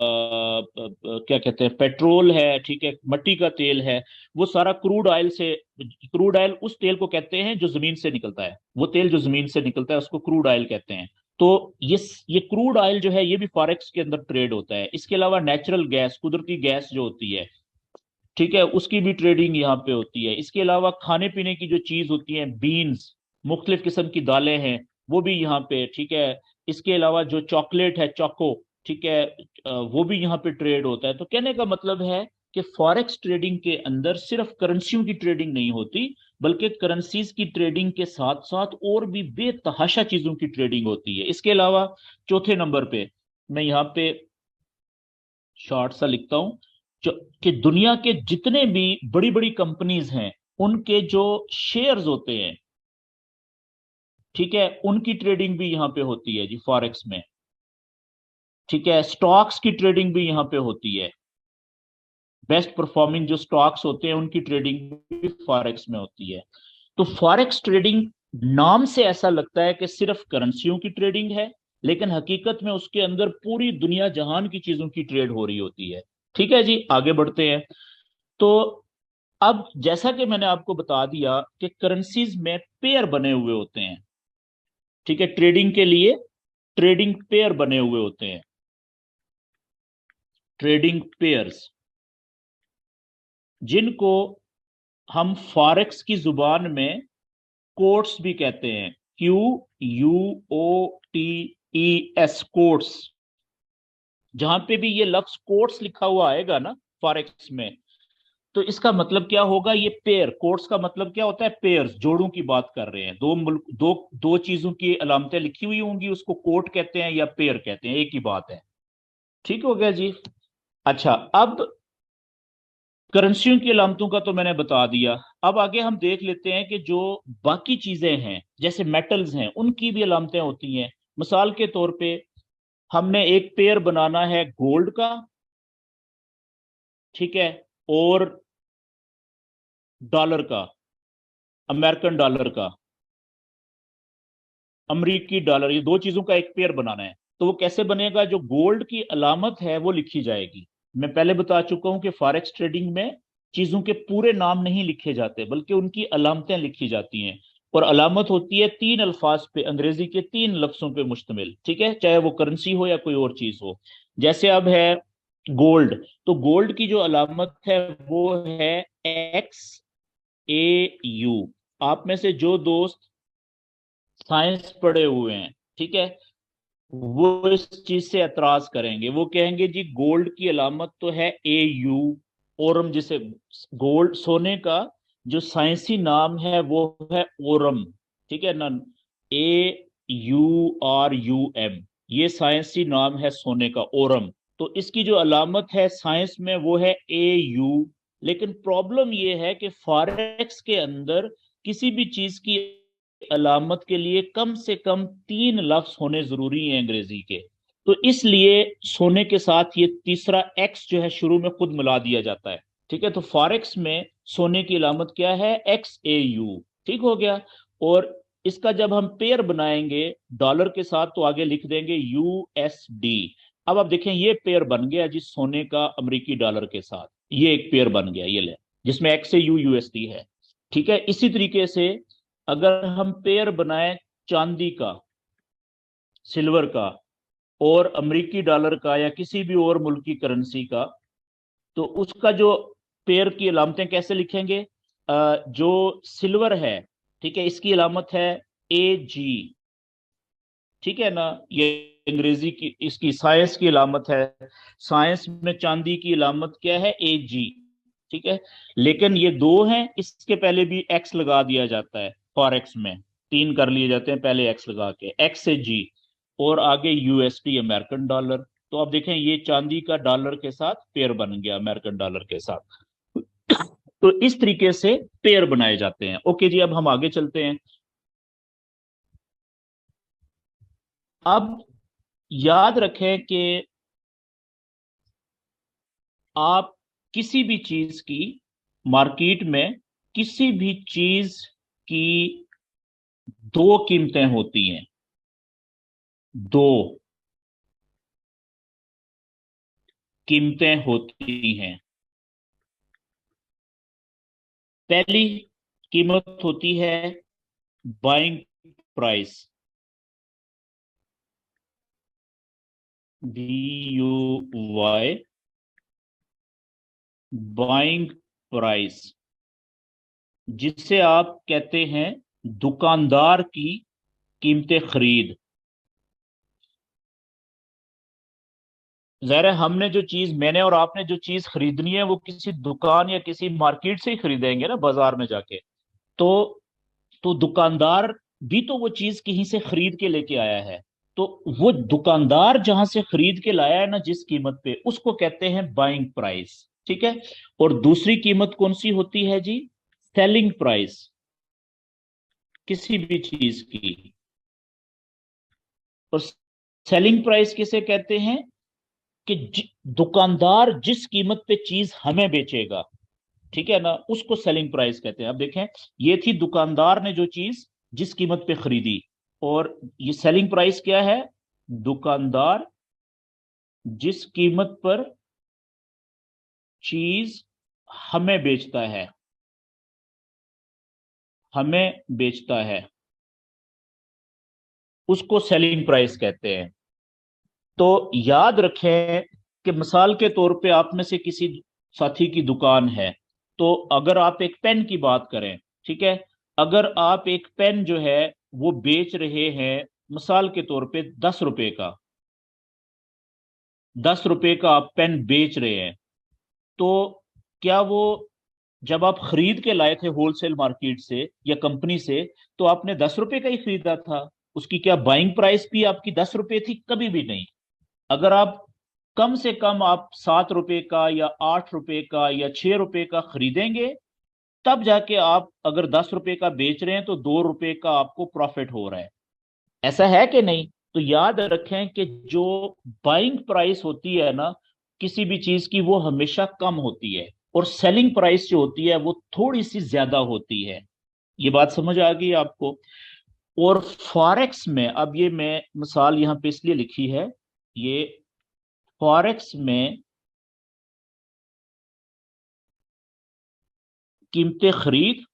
क्या कहते हैं, पेट्रोल है, ठीक है, मिट्टी का तेल है, वो सारा क्रूड ऑयल से, क्रूड ऑयल उस तेल को कहते हैं जो जमीन से निकलता है, वो तेल जो जमीन से निकलता है उसको क्रूड ऑयल कहते हैं। तो ये क्रूड ऑयल जो है ये भी फॉरेक्स के अंदर ट्रेड होता है। इसके अलावा नेचुरल गैस, कुदरती गैस जो होती है, ठीक है, उसकी भी ट्रेडिंग यहाँ पे होती है। इसके अलावा खाने पीने की जो चीज होती है, बीन्स, मुख्तलिफ किस्म की दालें हैं, वो भी यहाँ पे, ठीक है। इसके अलावा जो चॉकलेट है, चोको, ठीक है, वो भी यहाँ पे ट्रेड होता है। तो कहने का मतलब है कि फॉरेक्स ट्रेडिंग के अंदर सिर्फ करेंसियों की ट्रेडिंग नहीं होती, बल्कि करेंसीज की ट्रेडिंग के साथ साथ और भी बेतहाशा चीजों की ट्रेडिंग होती है। इसके अलावा चौथे नंबर पे मैं यहाँ पे शॉर्ट सा लिखता हूं, कि दुनिया के जितने भी बड़ी बड़ी कंपनीज हैं, उनके जो शेयर्स होते हैं, ठीक है, उनकी ट्रेडिंग भी यहां पे होती है जी फॉरेक्स में। ठीक है, स्टॉक्स की ट्रेडिंग भी यहां पे होती है, बेस्ट परफॉर्मिंग जो स्टॉक्स होते हैं उनकी ट्रेडिंग भी फॉरेक्स में होती है। तो फॉरेक्स ट्रेडिंग नाम से ऐसा लगता है कि सिर्फ करेंसियों की ट्रेडिंग है, लेकिन हकीकत में उसके अंदर पूरी दुनिया जहान की चीजों की ट्रेड हो रही होती है। ठीक है जी, आगे बढ़ते हैं। तो अब जैसा कि मैंने आपको बता दिया कि करेंसीज में पेयर बने हुए होते हैं। ठीक है, ट्रेडिंग के लिए ट्रेडिंग पेयर बने हुए होते हैं, ट्रेडिंग पेयर्स, जिनको हम फॉरेक्स की जुबान में कोट्स भी कहते हैं। QUOTES, quotes. जहां पे भी ये लफ्ज कोट्स लिखा हुआ आएगा ना फॉरेक्स में, तो इसका मतलब क्या होगा? ये पेयर, कोट्स का मतलब क्या होता है? पेयर्स, जोड़ों की बात कर रहे हैं। दो मुल्क, दो दो चीजों की अलामतें लिखी हुई होंगी, उसको कोट कहते हैं या पेयर कहते हैं, एक ही बात है। ठीक हो गया जी। अच्छा, अब करेंसियों की अलामतों का तो मैंने बता दिया। अब आगे हम देख लेते हैं कि जो बाकी चीजें हैं जैसे मेटल्स हैं, उनकी भी अलामतें होती हैं। मिसाल के तौर पे हमने एक पेयर बनाना है गोल्ड का, ठीक है, और डॉलर का, अमेरिकन डॉलर का, अमरीकी डॉलर, ये दो चीजों का एक पेयर बनाना है। तो वो कैसे बनेगा? जो गोल्ड की अलामत है वो लिखी जाएगी। मैं पहले बता चुका हूं कि फॉरेक्स ट्रेडिंग में चीजों के पूरे नाम नहीं लिखे जाते, बल्कि उनकी अलामतें लिखी जाती हैं। और अलामत होती है तीन अल्फाज पे, अंग्रेजी के तीन लफ्जों पे मुश्तमिल। ठीक है, चाहे वो करेंसी हो या कोई और चीज हो। जैसे अब है गोल्ड, तो गोल्ड की जो अलामत है वो है XAU। आप में से जो दोस्त साइंस पढ़े हुए हैं, ठीक है, वो इस चीज से एतराज करेंगे। वो कहेंगे जी गोल्ड की अलामत तो है AU, ओरम, जिसे गोल्ड, सोने का जो साइंसी नाम है वो है ओरम। ठीक है ना, AURUM, ये साइंसी नाम है सोने का, ओरम। तो इसकी जो अलामत है साइंस में वो है AU। लेकिन प्रॉब्लम ये है कि फॉरेक्स के अंदर किसी भी चीज की अलामत के लिए कम से कम तीन लफ्ज होने जरूरी हैं अंग्रेजी के। तो इसलिए सोने के साथ ये तीसरा एक्स जो है शुरू में खुद मिला दिया जाता है। ठीक है, तो फॉरेक्स में सोने की अलामत क्या है? XAU। ठीक हो गया। और इसका जब हम पेयर बनाएंगे डॉलर के साथ तो आगे लिख देंगे USD। अब आप देखें ये पेयर बन गया जी सोने का अमेरिकी डॉलर के साथ, ये एक पेयर बन गया, ये ले, जिसमें XAU USD है। ठीक है, इसी तरीके से अगर हम पेयर बनाए चांदी का, सिल्वर का, और अमेरिकी डॉलर का या किसी भी और मुल्क की करेंसी का, तो उसका जो पेयर की अलामतें कैसे लिखेंगे? जो सिल्वर है, ठीक है, इसकी अलामत है AG। ठीक है ना, ये अंग्रेजी की, इसकी साइंस की अलामत है। साइंस में चांदी की अलामत क्या है? AG। ठीक है, लेकिन ये दो हैं, इसके पहले भी एक्स लगा दिया जाता है फॉरेक्स में। तीन कर लिए जाते हैं पहले एक्स लगा के, XAG। और आगे USD, अमेरिकन डॉलर। तो आप देखें ये चांदी का डॉलर के साथ पेयर बन गया, अमेरिकन डॉलर के साथ। तो इस तरीके से पेयर बनाए जाते हैं। ओके जी, अब हम आगे चलते हैं। अब याद रखें कि आप किसी भी चीज की मार्केट में, किसी भी चीज की दो कीमतें होती हैं। दो कीमतें होती हैं। पहली कीमत होती है buying price, BUY, buying price, जिससे आप कहते हैं दुकानदार की कीमतें खरीद। ज़ाहिर है हमने जो चीज, मैंने और आपने जो चीज खरीदनी है वो किसी दुकान या किसी मार्केट से ही खरीदेंगे ना, बाजार में जाके। तो दुकानदार भी तो वो चीज कहीं से खरीद के लेके आया है। तो वो दुकानदार जहां से खरीद के लाया है ना जिस कीमत पे, उसको कहते हैं बाइंग प्राइस। ठीक है, और दूसरी कीमत कौन सी होती है जी? सेलिंग प्राइस, किसी भी चीज की। और सेलिंग प्राइस किसे कहते हैं? कि दुकानदार जिस कीमत पे चीज हमें बेचेगा, ठीक है ना, उसको सेलिंग प्राइस कहते हैं। अब देखें, ये थी दुकानदार ने जो चीज जिस कीमत पे खरीदी, और ये सेलिंग प्राइस क्या है? दुकानदार जिस कीमत पर चीज हमें बेचता है, हमें बेचता है, उसको सेलिंग प्राइस कहते हैं। तो याद रखें कि मिसाल के तौर पे आप में से किसी साथी की दुकान है, तो अगर आप एक पेन की बात करें, ठीक है, अगर आप एक पेन जो है वो बेच रहे हैं मिसाल के तौर पे 10 रुपए का, 10 रुपए का आप पेन बेच रहे हैं, तो क्या वो, जब आप खरीद के लाए थे होलसेल मार्केट से या कंपनी से, तो आपने 10 रुपए का ही खरीदा था? उसकी क्या बाइंग प्राइस भी आपकी 10 रुपए थी? कभी भी नहीं। अगर आप कम से कम आप 7 रुपए का या 8 रुपए का या 6 रुपए का खरीदेंगे, तब जाके आप अगर 10 रुपए का बेच रहे हैं तो 2 रुपए का आपको प्रॉफिट हो रहा है। ऐसा है कि नहीं? तो याद रखें कि जो बाइंग प्राइस होती है ना किसी भी चीज की, वो हमेशा कम होती है, और सेलिंग प्राइस जो होती है वो थोड़ी सी ज्यादा होती है। ये बात समझ आ गई आपको? और फॉरेक्स में, अब ये मैं मिसाल यहां पे इसलिए लिखी है, ये फॉरेक्स में कीमतें खरीद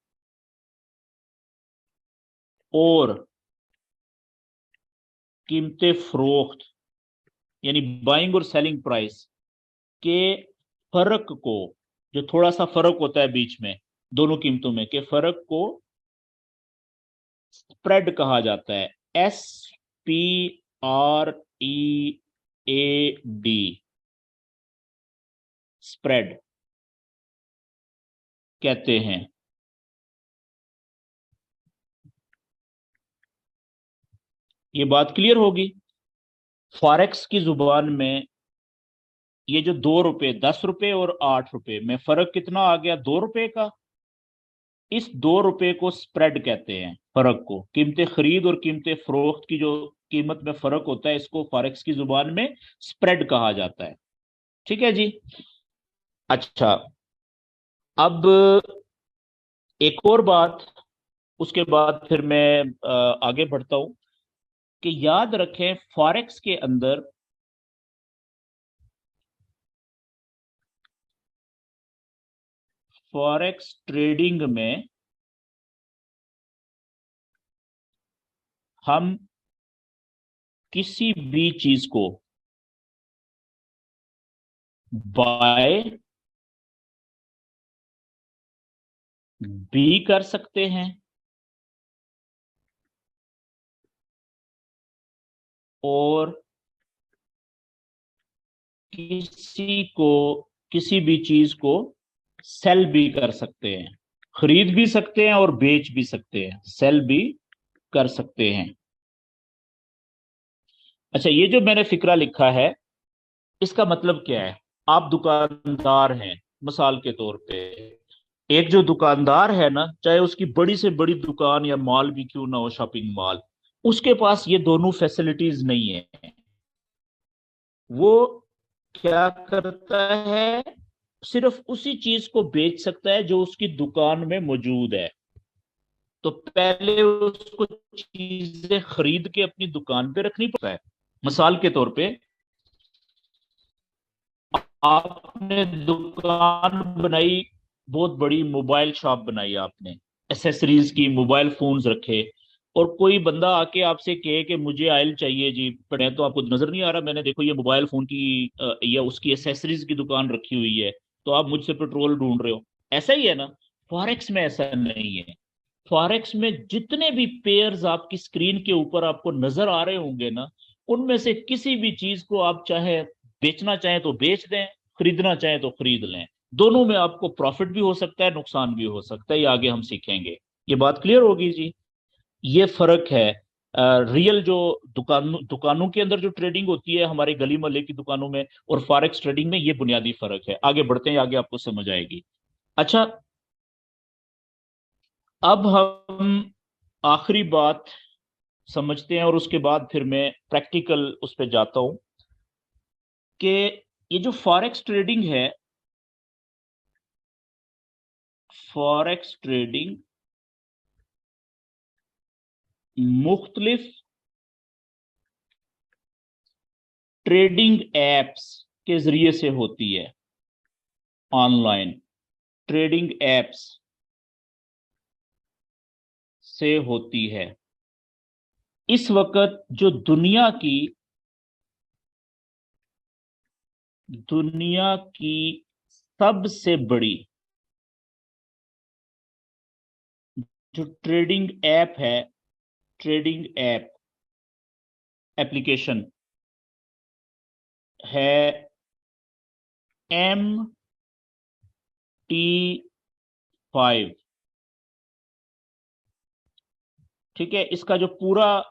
और कीमतें फरोख्त, यानी बाइंग और सेलिंग प्राइस के फर्क को, जो थोड़ा सा फर्क होता है बीच में दोनों कीमतों में, के फर्क को स्प्रेड कहा जाता है। SPREAD, स्प्रेड कहते हैं। ये बात क्लियर होगी? फॉरेक्स की जुबान में ये जो 2 रुपए, 10 रुपए और 8 रुपए में फर्क कितना आ गया? 2 रुपए का। इस 2 रुपए को स्प्रेड कहते हैं, फर्क को, कीमतें खरीद और कीमतें फरोख्त की जो कीमत में फर्क होता है, इसको फॉरेक्स की जुबान में स्प्रेड कहा जाता है। ठीक है जी। अच्छा, अब एक और बात, उसके बाद फिर मैं आगे बढ़ता हूं, कि याद रखें फॉरेक्स के अंदर, फॉरेक्स ट्रेडिंग में हम किसी भी चीज को बाय भी कर सकते हैं और किसी को, किसी भी चीज को सेल भी कर सकते हैं। खरीद भी सकते हैं और बेच भी सकते हैं, सेल भी कर सकते हैं। अच्छा, ये जो मैंने फिक्रा लिखा है, इसका मतलब क्या है? आप दुकानदार हैं, मिसाल के तौर पे, एक जो दुकानदार है ना, चाहे उसकी बड़ी से बड़ी दुकान या मॉल भी क्यों ना हो, शॉपिंग मॉल, उसके पास ये दोनों फैसिलिटीज नहीं है। वो क्या करता है? सिर्फ उसी चीज को बेच सकता है जो उसकी दुकान में मौजूद है। तो पहले उसको चीजें खरीद के अपनी दुकान पे रखनी पड़ता है। मिसाल के तौर पे, आपने दुकान बनाई, बहुत बड़ी मोबाइल शॉप बनाई आपने, एसेसरीज की, मोबाइल फोन्स रखे, और कोई बंदा आके आपसे कहे कि मुझे ऑयल चाहिए जी, पर मैं तो आपको नजर नहीं आ रहा, मैंने देखो ये मोबाइल फोन की या उसकी एसेसरीज की दुकान रखी हुई है, तो आप मुझसे पेट्रोल ढूंढ रहे हो। ऐसा ही है ना? फॉरेक्स में ऐसा नहीं है। फॉरेक्स में जितने भी पेयर्स आपकी स्क्रीन के ऊपर आपको नजर आ रहे होंगे ना, उनमें से किसी भी चीज को आप चाहे बेचना चाहें तो बेच दें, खरीदना चाहें तो खरीद लें। दोनों में आपको प्रॉफिट भी हो सकता है, नुकसान भी हो सकता है, ये आगे हम सीखेंगे। ये बात क्लियर होगी जी? ये फर्क है। रियल जो दुकानों के अंदर जो ट्रेडिंग होती है हमारे गली मोहल्ले की दुकानों में, और फॉरेक्स ट्रेडिंग में, ये बुनियादी फर्क है। आगे बढ़ते हैं, आगे आपको समझ आएगी। अच्छा, अब हम आखिरी बात समझते हैं, और उसके बाद फिर मैं प्रैक्टिकल उस पर जाता हूं, कि ये जो फॉरेक्स ट्रेडिंग है, फॉरेक्स ट्रेडिंग मुख्तलिफ ट्रेडिंग एप्स के जरिए से होती है। ऑनलाइन ट्रेडिंग एप्स से होती है। इस वक्त जो दुनिया की सबसे बड़ी जो ट्रेडिंग ऐप है, ट्रेडिंग ऐप एप्लीकेशन है MT5। ठीक है, इसका जो पूरा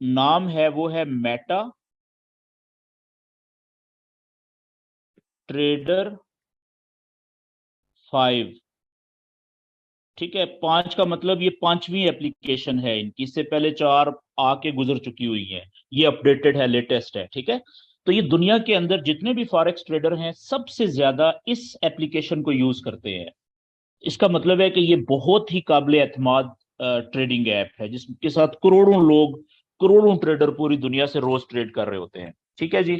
नाम है वो है मेटा ट्रेडर 5। ठीक है, 5 का मतलब ये पांचवी एप्लीकेशन है इनकी, इससे पहले 4 आके गुजर चुकी हुई हैं। ये अपडेटेड है, लेटेस्ट है। ठीक है, तो ये दुनिया के अंदर जितने भी फॉरेक्स ट्रेडर हैं सबसे ज्यादा इस एप्लीकेशन को यूज करते हैं। इसका मतलब है कि ये बहुत ही काबिल एतमाद ट्रेडिंग ऐप है, जिसके साथ करोड़ों लोग, करोड़ों ट्रेडर पूरी दुनिया से रोज ट्रेड कर रहे होते हैं। ठीक है जी।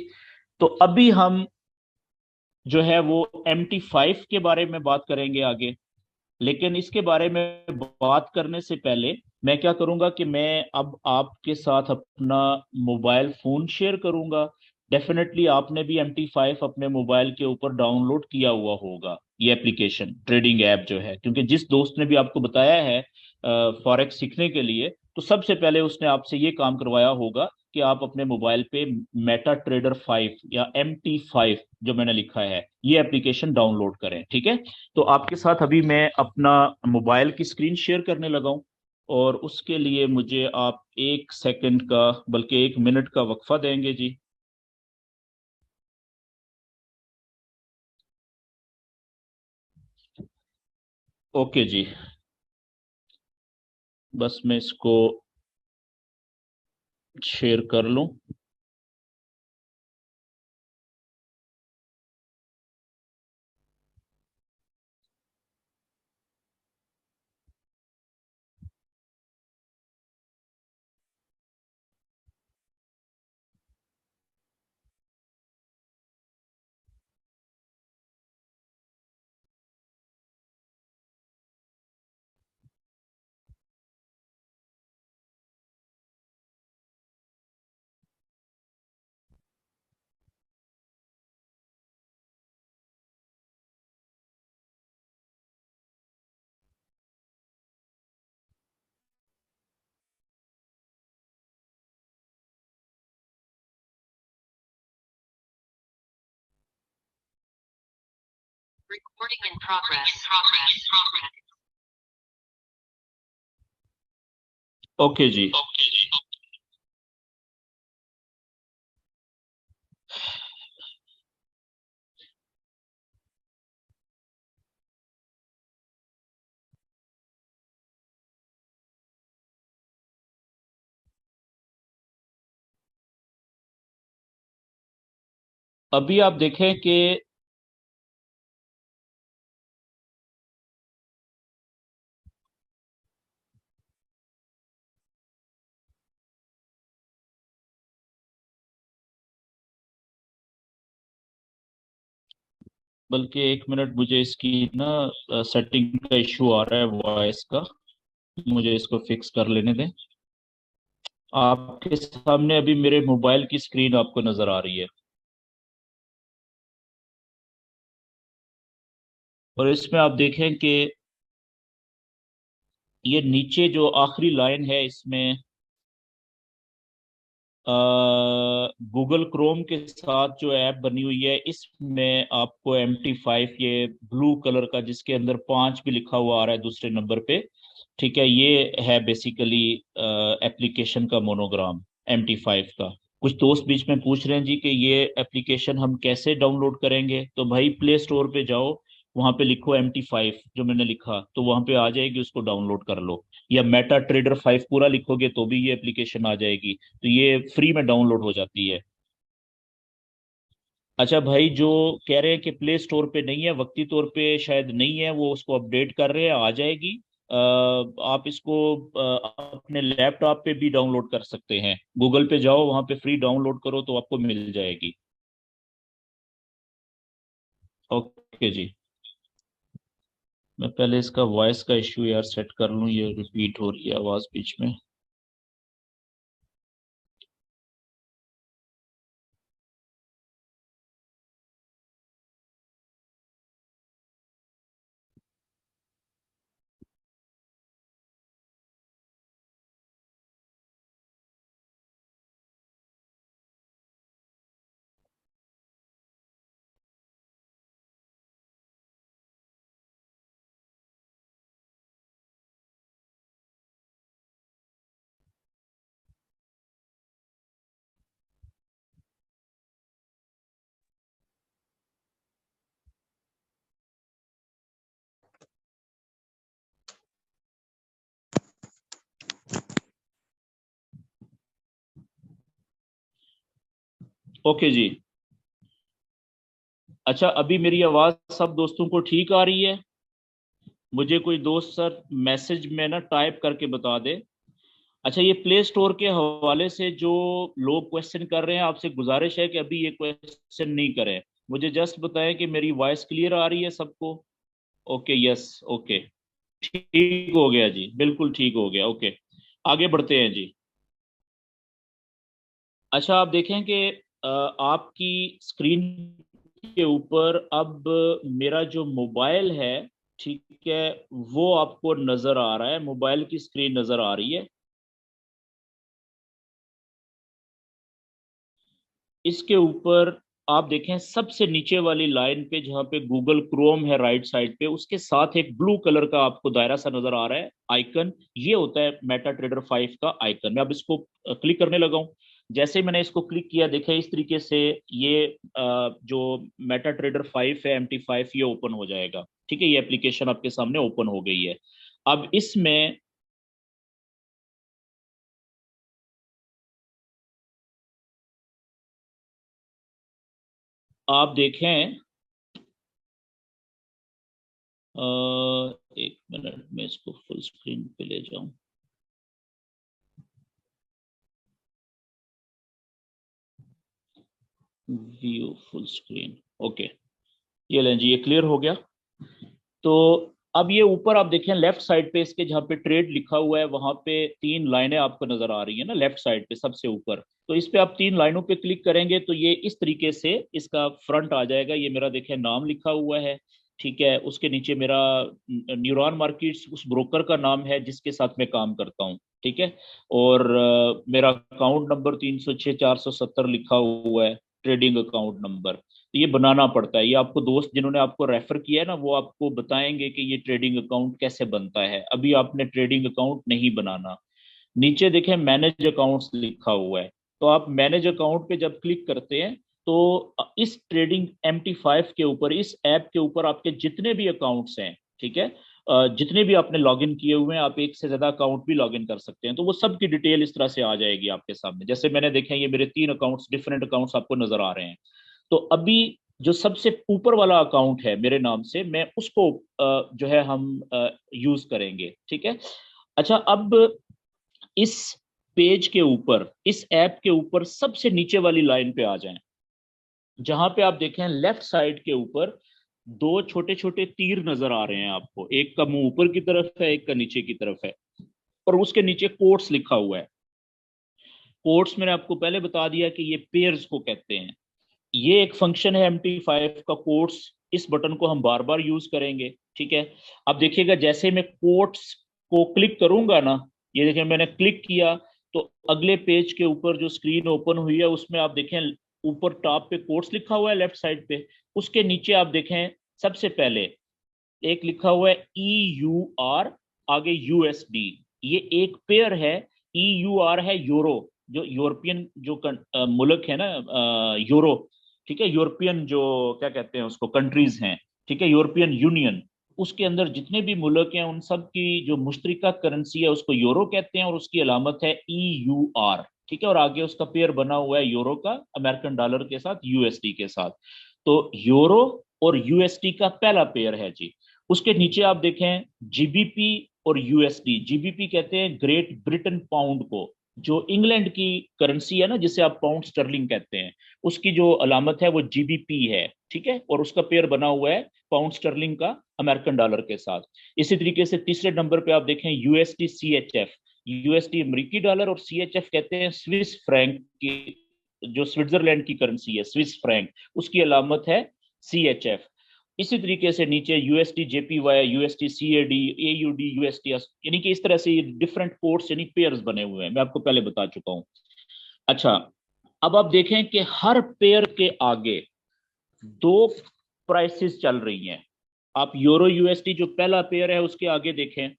तो अभी हम जो है वो MT5 के बारे में बात करेंगे आगे। लेकिन इसके बारे में बात करने से पहले मैं क्या करूंगा कि मैं अब आपके साथ अपना मोबाइल फोन शेयर करूंगा। डेफिनेटली आपने भी MT5 अपने मोबाइल के ऊपर डाउनलोड किया हुआ होगा, ये एप्लीकेशन ट्रेडिंग ऐप जो है, क्योंकि जिस दोस्त ने भी आपको बताया है फॉरेक्स सीखने के लिए, तो सबसे पहले उसने आपसे ये काम करवाया होगा कि आप अपने मोबाइल पे मेटा ट्रेडर 5 या MT5 जो मैंने लिखा है ये एप्लीकेशन डाउनलोड करें। ठीक है, तो आपके साथ अभी मैं अपना मोबाइल की स्क्रीन शेयर करने लगा हूं, और उसके लिए मुझे आप 1 सेकंड का, बल्कि 1 मिनट का वक्फा देंगे जी। ओके जी, बस मैं इसको शेयर कर लूं। Recording in progress. ओके जी, अभी आप देखें कि बल्कि 1 मिनट, मुझे इसकी ना सेटिंग का इशू आ रहा है वॉइस का, मुझे इसको फिक्स कर लेने दें। आपके सामने अभी मेरे मोबाइल की स्क्रीन आपको नजर आ रही है, और इसमें आप देखें कि ये नीचे जो आखिरी लाइन है इसमें गूगल क्रोम के साथ जो ऐप बनी हुई है, इसमें आपको MT5 ये ब्लू कलर का, जिसके अंदर 5 भी लिखा हुआ आ रहा है दूसरे नंबर पे। ठीक है, ये है बेसिकली एप्लीकेशन का मोनोग्राम MT5 का। कुछ दोस्त बीच में पूछ रहे हैं जी कि ये एप्लीकेशन हम कैसे डाउनलोड करेंगे, तो भाई प्ले स्टोर पे जाओ, वहां पे लिखो MT5 जो मैंने लिखा, तो वहां पे आ जाएगी, उसको डाउनलोड कर लो। या मेटा ट्रेडर 5 पूरा लिखोगे तो भी ये एप्लीकेशन आ जाएगी, तो ये फ्री में डाउनलोड हो जाती है। अच्छा भाई, जो कह रहे हैं कि प्ले स्टोर पे नहीं है, वक्ती तौर पे शायद नहीं है, वो उसको अपडेट कर रहे हैं, आ जाएगी। आप इसको अपने लैपटॉप पे भी डाउनलोड कर सकते हैं। गूगल पे जाओ, वहां पे फ्री डाउनलोड करो तो आपको मिल जाएगी। ओके जी। मैं पहले इसका वॉइस का इश्यू यार सेट कर लूँ, ये रिपीट हो रही है आवाज बीच में। ओके जी। अच्छा, अभी मेरी आवाज सब दोस्तों को ठीक आ रही है? मुझे कोई दोस्त सर मैसेज में ना टाइप करके बता दे। अच्छा, ये प्ले स्टोर के हवाले से जो लोग क्वेश्चन कर रहे हैं, आपसे गुजारिश है कि अभी ये क्वेश्चन नहीं करें। मुझे जस्ट बताएं कि मेरी वॉइस क्लियर आ रही है सबको। Okay, yes, okay. ठीक हो गया जी, बिल्कुल ठीक हो गया। ओके, आगे बढ़ते हैं जी। अच्छा, आप देखें कि आपकी स्क्रीन के ऊपर अब मेरा जो मोबाइल है, ठीक है, वो आपको नजर आ रहा है, मोबाइल की स्क्रीन नजर आ रही है। इसके ऊपर आप देखें सबसे नीचे वाली लाइन पे जहां पे गूगल क्रोम है राइट साइड पे, उसके साथ एक ब्लू कलर का आपको दायरा सा नजर आ रहा है आइकन। ये होता है मेटा ट्रेडर 5 का आइकन। मैं अब इसको क्लिक करने लगा हूं। जैसे ही मैंने इसको क्लिक किया, देखें इस तरीके से ये जो मेटा ट्रेडर 5 है, MT5, ये ओपन हो जाएगा। ठीक है, ये एप्लीकेशन आपके सामने ओपन हो गई है। अब इसमें आप देखें, एक मिनट में इसको फुल स्क्रीन पे ले जाऊं। View full screen. ओके, ये लें जी, ये क्लियर हो गया। तो अब ये ऊपर आप देखें लेफ्ट साइड पे, इसके जहाँ पे ट्रेड लिखा हुआ है, वहां पे तीन लाइनें आपको नजर आ रही है ना, लेफ्ट साइड पे सबसे ऊपर। तो इस पे आप तीन लाइनों पे क्लिक करेंगे तो ये इस तरीके से इसका फ्रंट आ जाएगा। ये मेरा देखें नाम लिखा हुआ है, ठीक है। उसके नीचे मेरा न्यूरॉन मार्केट्स उस ब्रोकर का नाम है जिसके साथ मैं काम करता हूँ, ठीक है। और मेरा अकाउंट नंबर 306 470 लिखा हुआ है, ट्रेडिंग अकाउंट नंबर। तो ये बनाना पड़ता है। ये आपको दोस्त जिन्होंने आपको रेफर किया है ना, वो आपको बताएंगे कि ये ट्रेडिंग अकाउंट कैसे बनता है। अभी आपने ट्रेडिंग अकाउंट नहीं बनाना। नीचे देखें मैनेज अकाउंट्स लिखा हुआ है। तो आप मैनेज अकाउंट पे जब क्लिक करते हैं तो इस ट्रेडिंग MT5 के ऊपर, इस ऐप के ऊपर आपके जितने भी अकाउंट्स हैं, ठीक है, जितने भी आपने लॉगिन किए हुए हैं, आप एक से ज्यादा अकाउंट भी लॉगिन कर सकते हैं, तो वो सब की डिटेल इस तरह से आ जाएगी आपके सामने। जैसे मैंने देखे, ये मेरे तीन अकाउंट्स, डिफरेंट अकाउंट्स आपको नजर आ रहे हैं। तो अभी जो सबसे ऊपर वाला अकाउंट है मेरे नाम से, मैं उसको जो है हम यूज करेंगे, ठीक है। अच्छा, अब इस पेज के ऊपर, इस ऐप के ऊपर सबसे नीचे वाली लाइन पे आ जाएं। जहां पे आप देखें लेफ्ट साइड के ऊपर दो छोटे छोटे तीर नजर आ रहे हैं आपको, एक का मुंह ऊपर की तरफ है, एक का नीचे की तरफ है, और उसके नीचे कोट्स लिखा हुआ है। कोट्स मैंने आपको पहले बता दिया कि ये पेयर्स को कहते हैं। ये एक फंक्शन है MT5 का, कोट्स। इस बटन को हम बार बार यूज करेंगे, ठीक है। अब देखिएगा, जैसे मैं कोट्स को क्लिक करूंगा ना, ये देखिए मैंने क्लिक किया, तो अगले पेज के ऊपर जो स्क्रीन ओपन हुई है उसमें आप देखें ऊपर टॉप पे कोट्स लिखा हुआ है लेफ्ट साइड पे। उसके नीचे आप देखें सबसे पहले एक लिखा हुआ है EUR, आगे USD। ये एक पेयर है। EUR है यूरो, जो यूरोपियन जो मुल्क है ना, यूरो, ठीक है, यूरोपियन जो क्या कहते हैं उसको, कंट्रीज हैं, ठीक है, यूरोपियन यूनियन। उसके अंदर जितने भी मुल्क हैं उन सब की जो मुश्तरका करेंसी है उसको यूरो कहते हैं, और उसकी अलामत है EUR, ठीक है। और आगे उसका पेयर बना हुआ है यूरो का अमेरिकन डॉलर के साथ, USD के साथ। तो यूरो और USD का पहला पेयर है जी। उसके नीचे आप देखें GBP और यूएसडी। जीबीपी कहते हैं ग्रेट ब्रिटेन पाउंड को, जो इंग्लैंड की करेंसी है ना, जिसे आप पाउंड स्टर्लिंग कहते हैं, उसकी जो अलामत है वो जीबीपी है, ठीक है। और उसका पेयर बना हुआ है पाउंड स्टर्लिंग का अमेरिकन डॉलर के साथ। इसी तरीके से तीसरे नंबर पे आप देखें यूएसडी सीएचएफ। यूएसडी अमेरिकी डॉलर और सीएचएफ कहते हैं स्विस फ्रैंक की, जो स्विट्जरलैंड की करेंसी है स्विस फ्रैंक, उसकी अलामत है सीएचएफ। इसी तरीके से नीचे UST JPY, UST CAD, AUD UST, यानी कि इस तरह से डिफरेंट कोड्स यानी पेयर्स बने हुए हैं, मैं आपको पहले बता चुका हूं। अच्छा, अब आप देखें कि हर पेयर के आगे दो प्राइसेस चल रही हैं। आप यूरो यूएसटी जो पहला पेयर है उसके आगे देखें,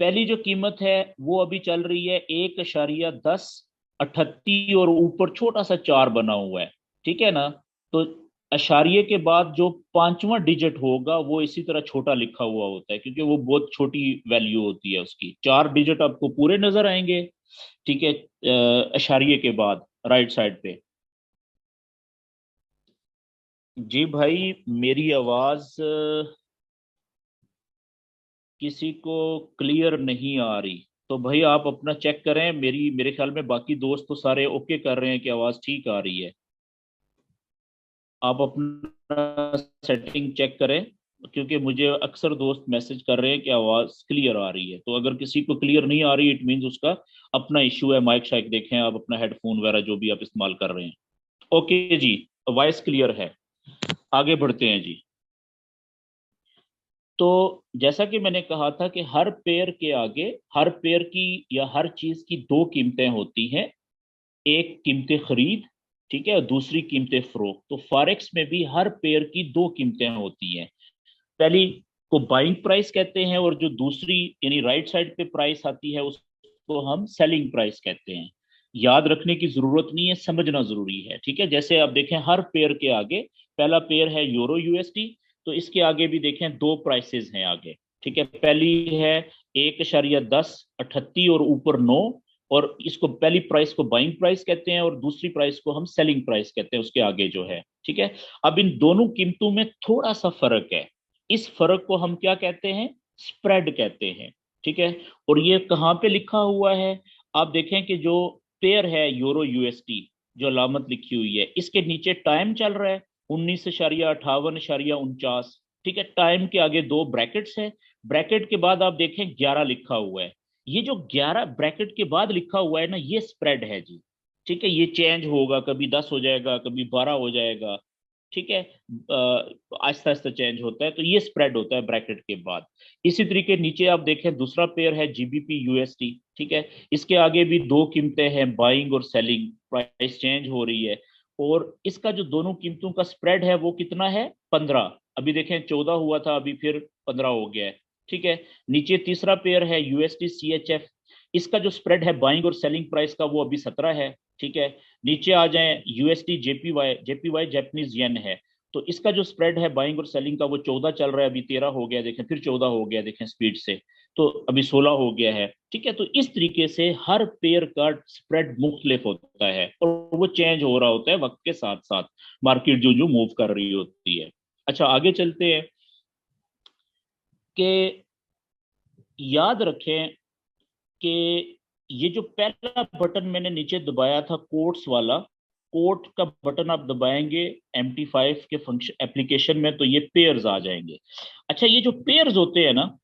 पहली जो कीमत है वो अभी चल रही है 1,1088 और ऊपर छोटा सा 4 बना हुआ है, ठीक है ना। तो अशारिये के बाद जो पांचवा डिजिट होगा वो इसी तरह छोटा लिखा हुआ होता है, क्योंकि वो बहुत छोटी वैल्यू होती है उसकी। 4 डिजिट आपको पूरे नजर आएंगे, ठीक है, अशारिये के बाद राइट साइड पे। जी भाई, मेरी आवाज किसी को क्लियर नहीं आ रही, तो भाई आप अपना चेक करें। मेरे ख्याल में बाकी दोस्त तो सारे ओके कर रहे हैं कि आवाज ठीक आ रही है। आप अपना सेटिंग चेक करें, क्योंकि मुझे अक्सर दोस्त मैसेज कर रहे हैं कि आवाज क्लियर आ रही है। तो अगर किसी को क्लियर नहीं आ रही, इट मीन्स उसका अपना इश्यू है। माइक शाइक देखें आप, अपना हेडफोन वगैरह जो भी आप इस्तेमाल कर रहे हैं। ओके जी, वॉइस क्लियर है। आगे बढ़ते हैं जी। तो जैसा कि मैंने कहा था कि हर पेयर के आगे, हर पेयर की या हर चीज की दो कीमतें होती हैं। एक कीमतें खरीद, ठीक है, और दूसरी कीमतें फरोख्त। तो फॉरेक्स में भी हर पेयर की दो कीमतें होती हैं। पहली को बाइंग प्राइस कहते हैं, और जो दूसरी यानी राइट साइड पे प्राइस आती है उसको हम सेलिंग प्राइस कहते हैं। याद रखने की जरूरत नहीं है, समझना जरूरी है, ठीक है। जैसे आप देखें हर पेयर के आगे, पहला पेयर है यूरो यूएसडी, तो इसके आगे भी देखें दो प्राइसेस हैं आगे, ठीक है। पहली है 1,1088 और ऊपर 9, और इसको पहली प्राइस को बाइंग प्राइस कहते हैं और दूसरी प्राइस को हम सेलिंग प्राइस कहते हैं, उसके आगे जो है, ठीक है। अब इन दोनों कीमतों में थोड़ा सा फर्क है। इस फर्क को हम क्या कहते हैं? स्प्रेड कहते हैं, ठीक है। और ये कहाँ पे लिखा हुआ है? आप देखें कि जो पेयर है यूरो यूएसटी, जो अलामत लिखी हुई है, इसके नीचे टाइम चल रहा है 19,58,49, ठीक है। टाइम के आगे दो ब्रैकेट्स है, ब्रैकेट के बाद आप देखें 11 लिखा हुआ है। ये जो 11 ब्रैकेट के बाद लिखा हुआ है ना, ये स्प्रेड है जी, ठीक है। ये चेंज होगा, कभी 10 हो जाएगा, कभी 12 हो जाएगा, ठीक है। आहिस्ता आहिस्ता चेंज होता है, तो ये स्प्रेड होता है ब्रैकेट के बाद। इसी तरीके नीचे आप देखें दूसरा पेयर है जीबीपी यूएसटी, ठीक है। इसके आगे भी दो कीमतें हैं, बाइंग और सेलिंग, प्राइस चेंज हो रही है। और इसका जो दोनों कीमतों का स्प्रेड है वो कितना है? 15। अभी देखें 14 हुआ था, अभी फिर 15 हो गया है, ठीक है। नीचे तीसरा पेयर है यूएसटी सीएचएफ, इसका जो स्प्रेड है बाइंग और सेलिंग प्राइस का वो अभी 17 है, ठीक है। नीचे आ जाएं यूएसडी जेपीवाई, जेपीवाई जैपनीज येन है, तो इसका जो स्प्रेड है बाइंग और सेलिंग का वो 14 चल रहा है, अभी 13 हो गया देखें, फिर 14 हो गया देखें स्पीड से, तो अभी 16 हो गया है, ठीक है। तो इस तरीके से हर पेयर का स्प्रेड मुख्तलिफ होता है और वो चेंज हो रहा होता है वक्त के साथ साथ, मार्केट जो जो मूव कर रही होती है। अच्छा, आगे चलते हैं कि याद रखें कि ये जो पहला बटन मैंने नीचे दबाया था कोट्स वाला, कोट का बटन आप दबाएंगे MT5 के फंक्शन एप्लीकेशन में, तो ये पेयर्स आ जाएंगे। अच्छा, ये जो पेयर्स होते हैं ना,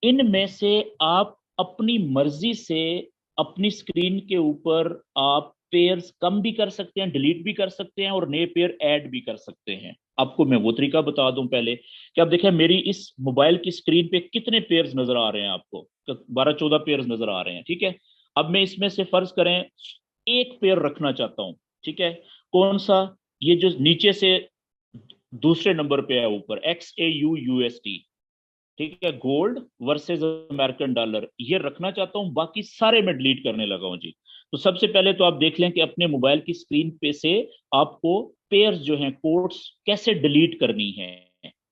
इनमें से आप अपनी मर्जी से अपनी स्क्रीन के ऊपर आप पेयर्स कम भी कर सकते हैं, डिलीट भी कर सकते हैं, और नए पेयर ऐड भी कर सकते हैं। आपको मैं वो तरीका बता दूं पहले कि आप देखें मेरी इस मोबाइल की स्क्रीन पे कितने पेयर्स नजर आ रहे हैं आपको, 12-14 पेयर्स नजर आ रहे हैं, ठीक है। अब मैं इसमें से फर्ज करें एक पेयर रखना चाहता हूं, ठीक है। कौन सा? ये जो नीचे से दूसरे नंबर पे है ऊपर, XAUUSD, ठीक है, गोल्ड वर्सेस अमेरिकन डॉलर, ये रखना चाहता हूं, बाकी सारे मैं डिलीट करने लगा हूं जी। तो सबसे पहले तो आप देख लें कि अपने मोबाइल की स्क्रीन पे से आपको पेयर्स जो हैं, कोड्स कैसे डिलीट करनी है,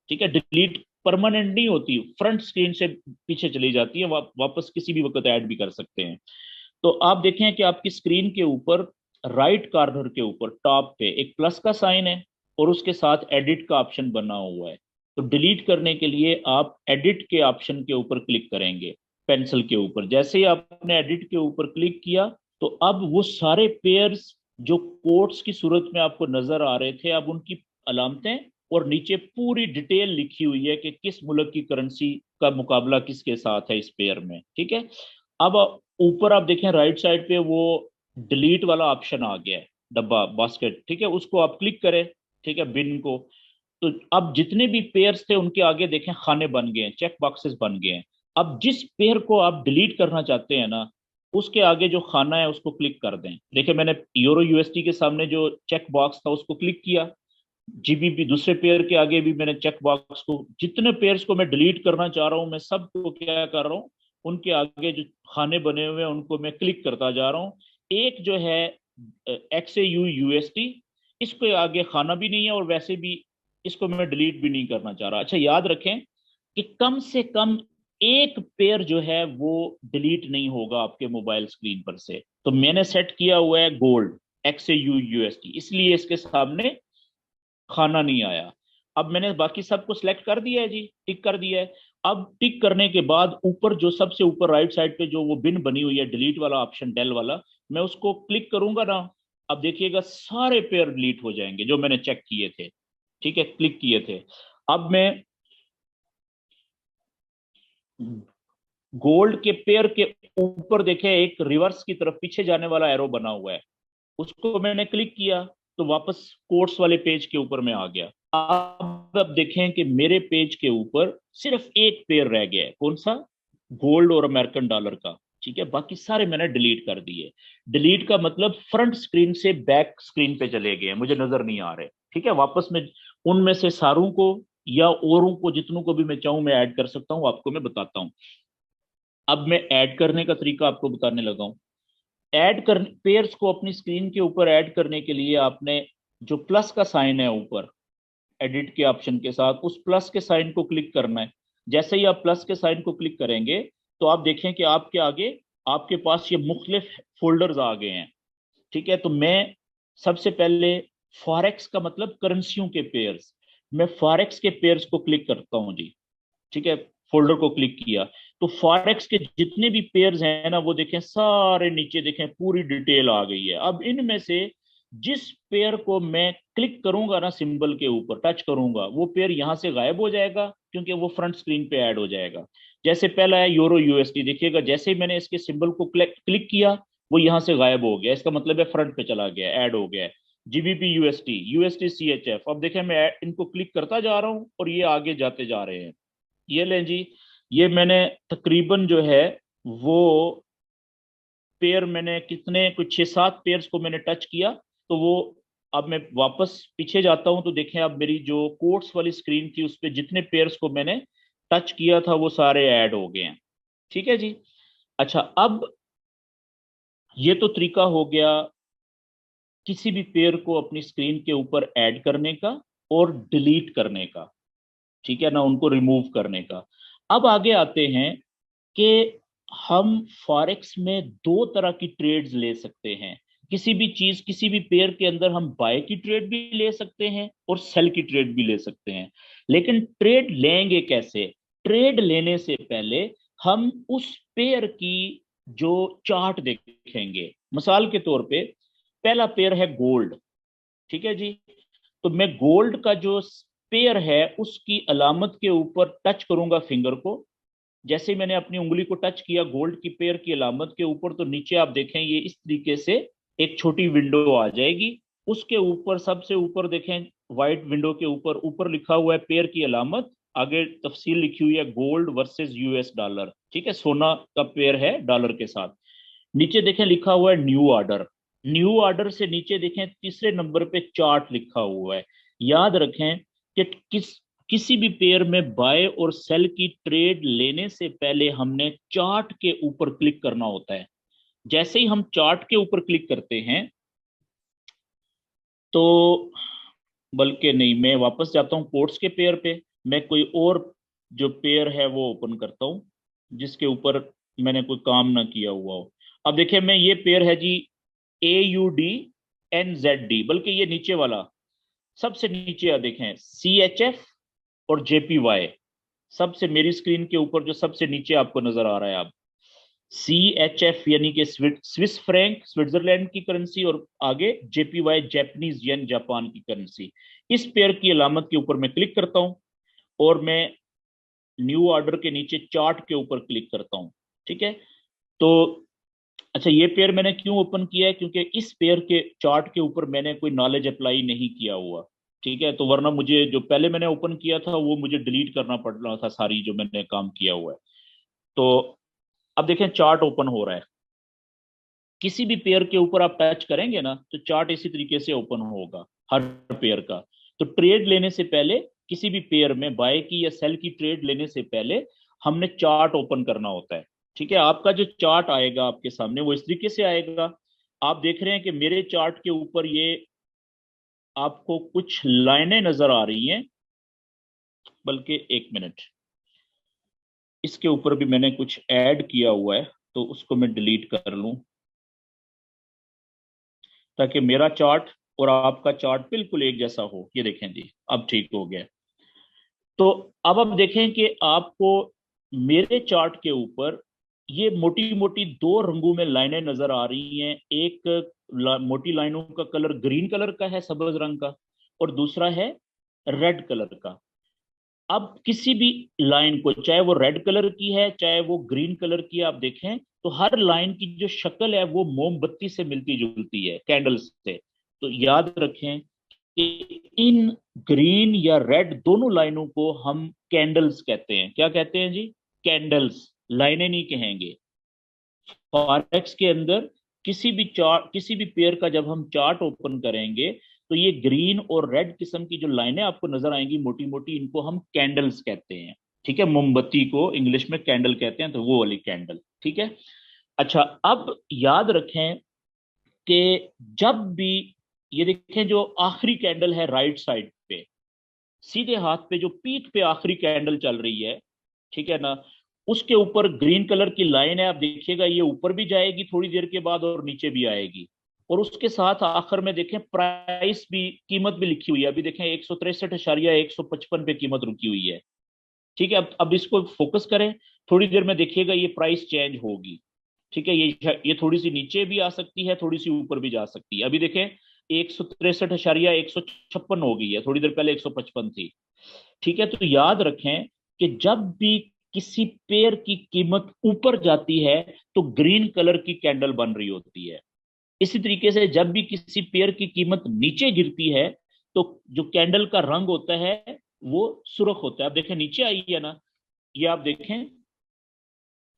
ठीक है। डिलीट परमानेंट नहीं होती, फ्रंट स्क्रीन से पीछे चली जाती है, वापस किसी भी वक्त ऐड भी कर सकते हैं। तो आप देखें कि आपकी स्क्रीन के ऊपर राइट कॉर्नर के ऊपर टॉप पे एक प्लस का साइन है और उसके साथ एडिट का ऑप्शन बना हुआ है। तो डिलीट करने के लिए आप एडिट के ऑप्शन के ऊपर क्लिक करेंगे, पेंसिल के ऊपर। जैसे ही आपने एडिट के ऊपर क्लिक किया तो अब वो सारे पेयर्स जो कोट्स की सूरत में आपको नजर आ रहे थे, अब उनकी अलामतें और नीचे पूरी डिटेल लिखी हुई है कि किस मुल्क की करेंसी का मुकाबला किसके साथ है इस पेयर में। ठीक है। अब ऊपर आप देखें राइट साइड पे वो डिलीट वाला ऑप्शन आ गया है, डब्बा बास्केट। ठीक है, उसको आप क्लिक करें। ठीक है, बिन को। तो अब जितने भी पेयर्स थे उनके आगे देखें खाने बन गए हैं, चेक बॉक्सेस बन गए हैं। अब जिस पेयर को आप डिलीट करना चाहते हैं ना, उसके आगे जो खाना है उसको क्लिक कर दें। देखिए मैंने यूरो यूएसटी के सामने जो चेक बॉक्स था उसको क्लिक किया। जीबीपी दूसरे पेयर के आगे भी मैंने चेक बॉक्स को, जितने पेयर्स को मैं डिलीट करना चाह रहा हूं मैं सबको क्या कर रहा हूँ, उनके आगे जो खाने बने हुए हैं उनको मैं क्लिक करता जा रहा हूँ। एक जो है XAU यूएसटी, इसके आगे खाना भी नहीं है और वैसे भी इसको मैं डिलीट भी नहीं करना चाह रहा। अच्छा याद रखें कि कम से कम एक पेयर जो है वो डिलीट नहीं होगा आपके मोबाइल स्क्रीन पर से। तो मैंने सेट किया हुआ है गोल्ड XAU यूएसटी, इसलिए इसके सामने खाना नहीं आया। अब मैंने बाकी सबको सिलेक्ट कर दिया है जी, टिक कर दिया है। अब टिक करने के बाद ऊपर जो सबसे ऊपर राइट साइड पे जो वो बिन बनी हुई है डिलीट वाला ऑप्शन, डेल वाला, मैं उसको क्लिक करूंगा ना, अब देखिएगा सारे पेयर डिलीट हो जाएंगे जो मैंने चेक किए थे। ठीक है, क्लिक किए थे। अब मैं गोल्ड के पेयर के ऊपर देखे एक रिवर्स की तरफ पीछे जाने वाला एरो बना हुआ है, उसको मैंने क्लिक किया तो वापस कोर्स वाले पेज के ऊपर में आ गया। अब देखें कि मेरे पेज के ऊपर सिर्फ एक पेयर रह गया है, कौन सा? गोल्ड और अमेरिकन डॉलर का। ठीक है, बाकी सारे मैंने डिलीट कर दिए। डिलीट का मतलब फ्रंट स्क्रीन से बैक स्क्रीन पे चले गए, मुझे नजर नहीं आ रहे। ठीक है, वापस मैं उनमें से सारों को या औरों को जितनों को भी मैं चाहूं मैं ऐड कर सकता हूं, आपको मैं बताता हूं। अब मैं ऐड करने का तरीका आपको बताने लगा हूं। ऐड कर पेयर्स को अपनी स्क्रीन के ऊपर ऐड करने के लिए आपने जो प्लस का साइन है ऊपर एडिट के ऑप्शन के साथ, उस प्लस के साइन को क्लिक करना है। जैसे ही आप प्लस के साइन को क्लिक करेंगे तो आप देखें कि आपके आगे आपके पास ये मुख्तलिफ फोल्डर्स आ गए हैं। ठीक है, तो मैं सबसे पहले फॉरेक्स का मतलब करेंसियों के पेयर्स, मैं फॉरेक्स के पेयर्स को क्लिक करता हूं जी। ठीक है, फोल्डर को क्लिक किया तो फॉरेक्स के जितने भी पेयर्स हैं ना वो देखें सारे नीचे देखें पूरी डिटेल आ गई है। अब इनमें से जिस पेयर को मैं क्लिक करूंगा ना, सिंबल के ऊपर टच करूंगा, वो पेयर यहां से गायब हो जाएगा क्योंकि वो फ्रंट स्क्रीन पे ऐड हो जाएगा। जैसे पहला है यूरो यूएसडी, देखिएगा जैसे ही मैंने इसके सिंबल को क्लिक किया वो यहां से गायब हो गया, इसका मतलब है फ्रंट पे चला गया, ऐड हो गया। जीबीपी यूएसटी, यूएसटी CHF, अब देखें मैं इनको क्लिक करता जा रहा हूं और ये आगे जाते जा रहे हैं। ये लें जी, ये मैंने तकरीबन जो है वो पेयर मैंने कितने कुछ 6-7 पेयर्स को मैंने टच किया। तो वो, अब मैं वापस पीछे जाता हूं तो देखें अब मेरी जो कोट्स वाली स्क्रीन थी उस पर जितने पेयर्स को मैंने टच किया था वो सारे ऐड हो गए हैं। ठीक है जी। अच्छा, अब ये तो तरीका हो गया किसी भी पेयर को अपनी स्क्रीन के ऊपर ऐड करने का और डिलीट करने का। ठीक है ना, उनको रिमूव करने का। अब आगे आते हैं कि हम फॉरेक्स में दो तरह की ट्रेड्स ले सकते हैं। किसी भी चीज किसी भी पेयर के अंदर हम बाय की ट्रेड भी ले सकते हैं और सेल की ट्रेड भी ले सकते हैं। लेकिन ट्रेड लेंगे कैसे? ट्रेड लेने से पहले हम उस पेयर की जो चार्ट देखेंगे। मिसाल के तौर पे पहला पेयर है गोल्ड। ठीक है जी, तो मैं गोल्ड का जो पेयर है उसकी अलामत के ऊपर टच करूंगा फिंगर को। जैसे ही मैंने अपनी उंगली को टच किया गोल्ड की पेयर की अलामत के ऊपर तो नीचे आप देखें ये इस तरीके से एक छोटी विंडो आ जाएगी। उसके ऊपर सबसे ऊपर देखें व्हाइट विंडो के ऊपर ऊपर लिखा हुआ है पेयर की अलामत, आगे तफसील लिखी हुई है गोल्ड वर्सेस यूएस डॉलर। ठीक है, सोना का पेयर है डॉलर के साथ। नीचे देखें लिखा हुआ है न्यू ऑर्डर। न्यू ऑर्डर से नीचे देखें तीसरे नंबर पे चार्ट लिखा हुआ है। याद रखें कि किसी भी पेयर में बाय और सेल की ट्रेड लेने से पहले हमने चार्ट के ऊपर क्लिक करना होता है। जैसे ही हम चार्ट के ऊपर क्लिक करते हैं तो, बल्कि नहीं, मैं वापस जाता हूं कोट्स के पेयर पे, मैं कोई और जो पेयर है वो ओपन करता हूं जिसके ऊपर मैंने कोई काम ना किया हुआ हो। अब देखिए मैं ये पेयर है जी AUDNZD, बल्कि ये नीचे वाला सबसे नीचे देखें CHF और JPY, सबसे मेरी स्क्रीन के ऊपर जो सबसे नीचे आपको नजर आ रहा है, आप CHF यानी कि स्विस फ्रैंक स्विट्जरलैंड की करेंसी, और आगे JPY जापानीज येन जापान की करेंसी। इस पेयर की अलामत के ऊपर मैं क्लिक करता हूं और मैं न्यू ऑर्डर के नीचे चार्ट के ऊपर क्लिक करता हूं। ठीक है, तो अच्छा, ये पेयर मैंने क्यों ओपन किया है, क्योंकि इस पेयर के चार्ट के ऊपर मैंने कोई नॉलेज अप्लाई नहीं किया हुआ। ठीक है, तो वरना मुझे जो पहले मैंने ओपन किया था वो मुझे डिलीट करना पड़ रहा था, सारी जो मैंने काम किया हुआ है। तो अब देखें चार्ट ओपन हो रहा है। किसी भी पेयर के ऊपर आप टच करेंगे ना तो चार्ट इसी तरीके से ओपन होगा, हर पेयर का। तो ट्रेड लेने से पहले, किसी भी पेयर में बाय की या सेल की ट्रेड लेने से पहले हमने चार्ट ओपन करना होता है। ठीक है, आपका जो चार्ट आएगा आपके सामने वो इस तरीके से आएगा। आप देख रहे हैं कि मेरे चार्ट के ऊपर ये आपको कुछ लाइनें नजर आ रही हैं, बल्कि एक मिनट, इसके ऊपर भी मैंने कुछ ऐड किया हुआ है, तो उसको मैं डिलीट कर लूं, ताकि मेरा चार्ट और आपका चार्ट बिल्कुल एक जैसा हो। ये देखें जी, अब ठीक हो गया। तो अब आप देखें कि आपको मेरे चार्ट के ऊपर ये मोटी मोटी दो रंगों में लाइनें नजर आ रही हैं। एक मोटी लाइनों का कलर ग्रीन कलर का है, सब्ज रंग का, और दूसरा है रेड कलर का। अब किसी भी लाइन को, चाहे वो रेड कलर की है चाहे वो ग्रीन कलर की है, आप देखें तो हर लाइन की जो शक्ल है वो मोमबत्ती से मिलती जुलती है, कैंडल से। तो याद रखें कि इन ग्रीन या रेड दोनों लाइनों को हम कैंडल्स कहते हैं। क्या कहते हैं जी? कैंडल्स, लाइनें नहीं कहेंगे। फॉरेक्स के अंदर किसी भी पेयर का जब हम चार्ट ओपन करेंगे तो ये ग्रीन और रेड किस्म की जो लाइनें आपको नजर आएंगी मोटी मोटी, इनको हम कैंडल्स कहते हैं। ठीक है, मोमबत्ती को इंग्लिश में कैंडल कहते हैं, तो वो वाली कैंडल। ठीक है। अच्छा, अब याद रखें कि जब भी, ये देखें जो आखिरी कैंडल है राइट साइड पे, सीधे हाथ पे जो पीठ पे आखिरी कैंडल चल रही है, ठीक है ना, उसके ऊपर ग्रीन कलर की लाइन है। आप देखिएगा ये ऊपर भी जाएगी थोड़ी देर के बाद और नीचे भी आएगी, और उसके साथ आखिर में देखें प्राइस भी, कीमत भी लिखी हुई है। अभी देखें 163.155 पे कीमत रुकी हुई है। ठीक है, अब इसको फोकस करें, थोड़ी देर में देखिएगा ये प्राइस चेंज होगी। ठीक है, ये थोड़ी सी नीचे भी आ सकती है, थोड़ी सी ऊपर भी जा सकती है। अभी देखें 163.156 हो गई है, थोड़ी देर पहले 155 थी। ठीक है, तो याद रखें कि जब भी किसी पेयर की कीमत ऊपर जाती है तो ग्रीन कलर की कैंडल बन रही होती है। इसी तरीके से जब भी किसी पेयर की कीमत नीचे गिरती है तो जो कैंडल का रंग होता है वो सुर्ख होता है। आप देखें नीचे आई है ना, ये आप देखें,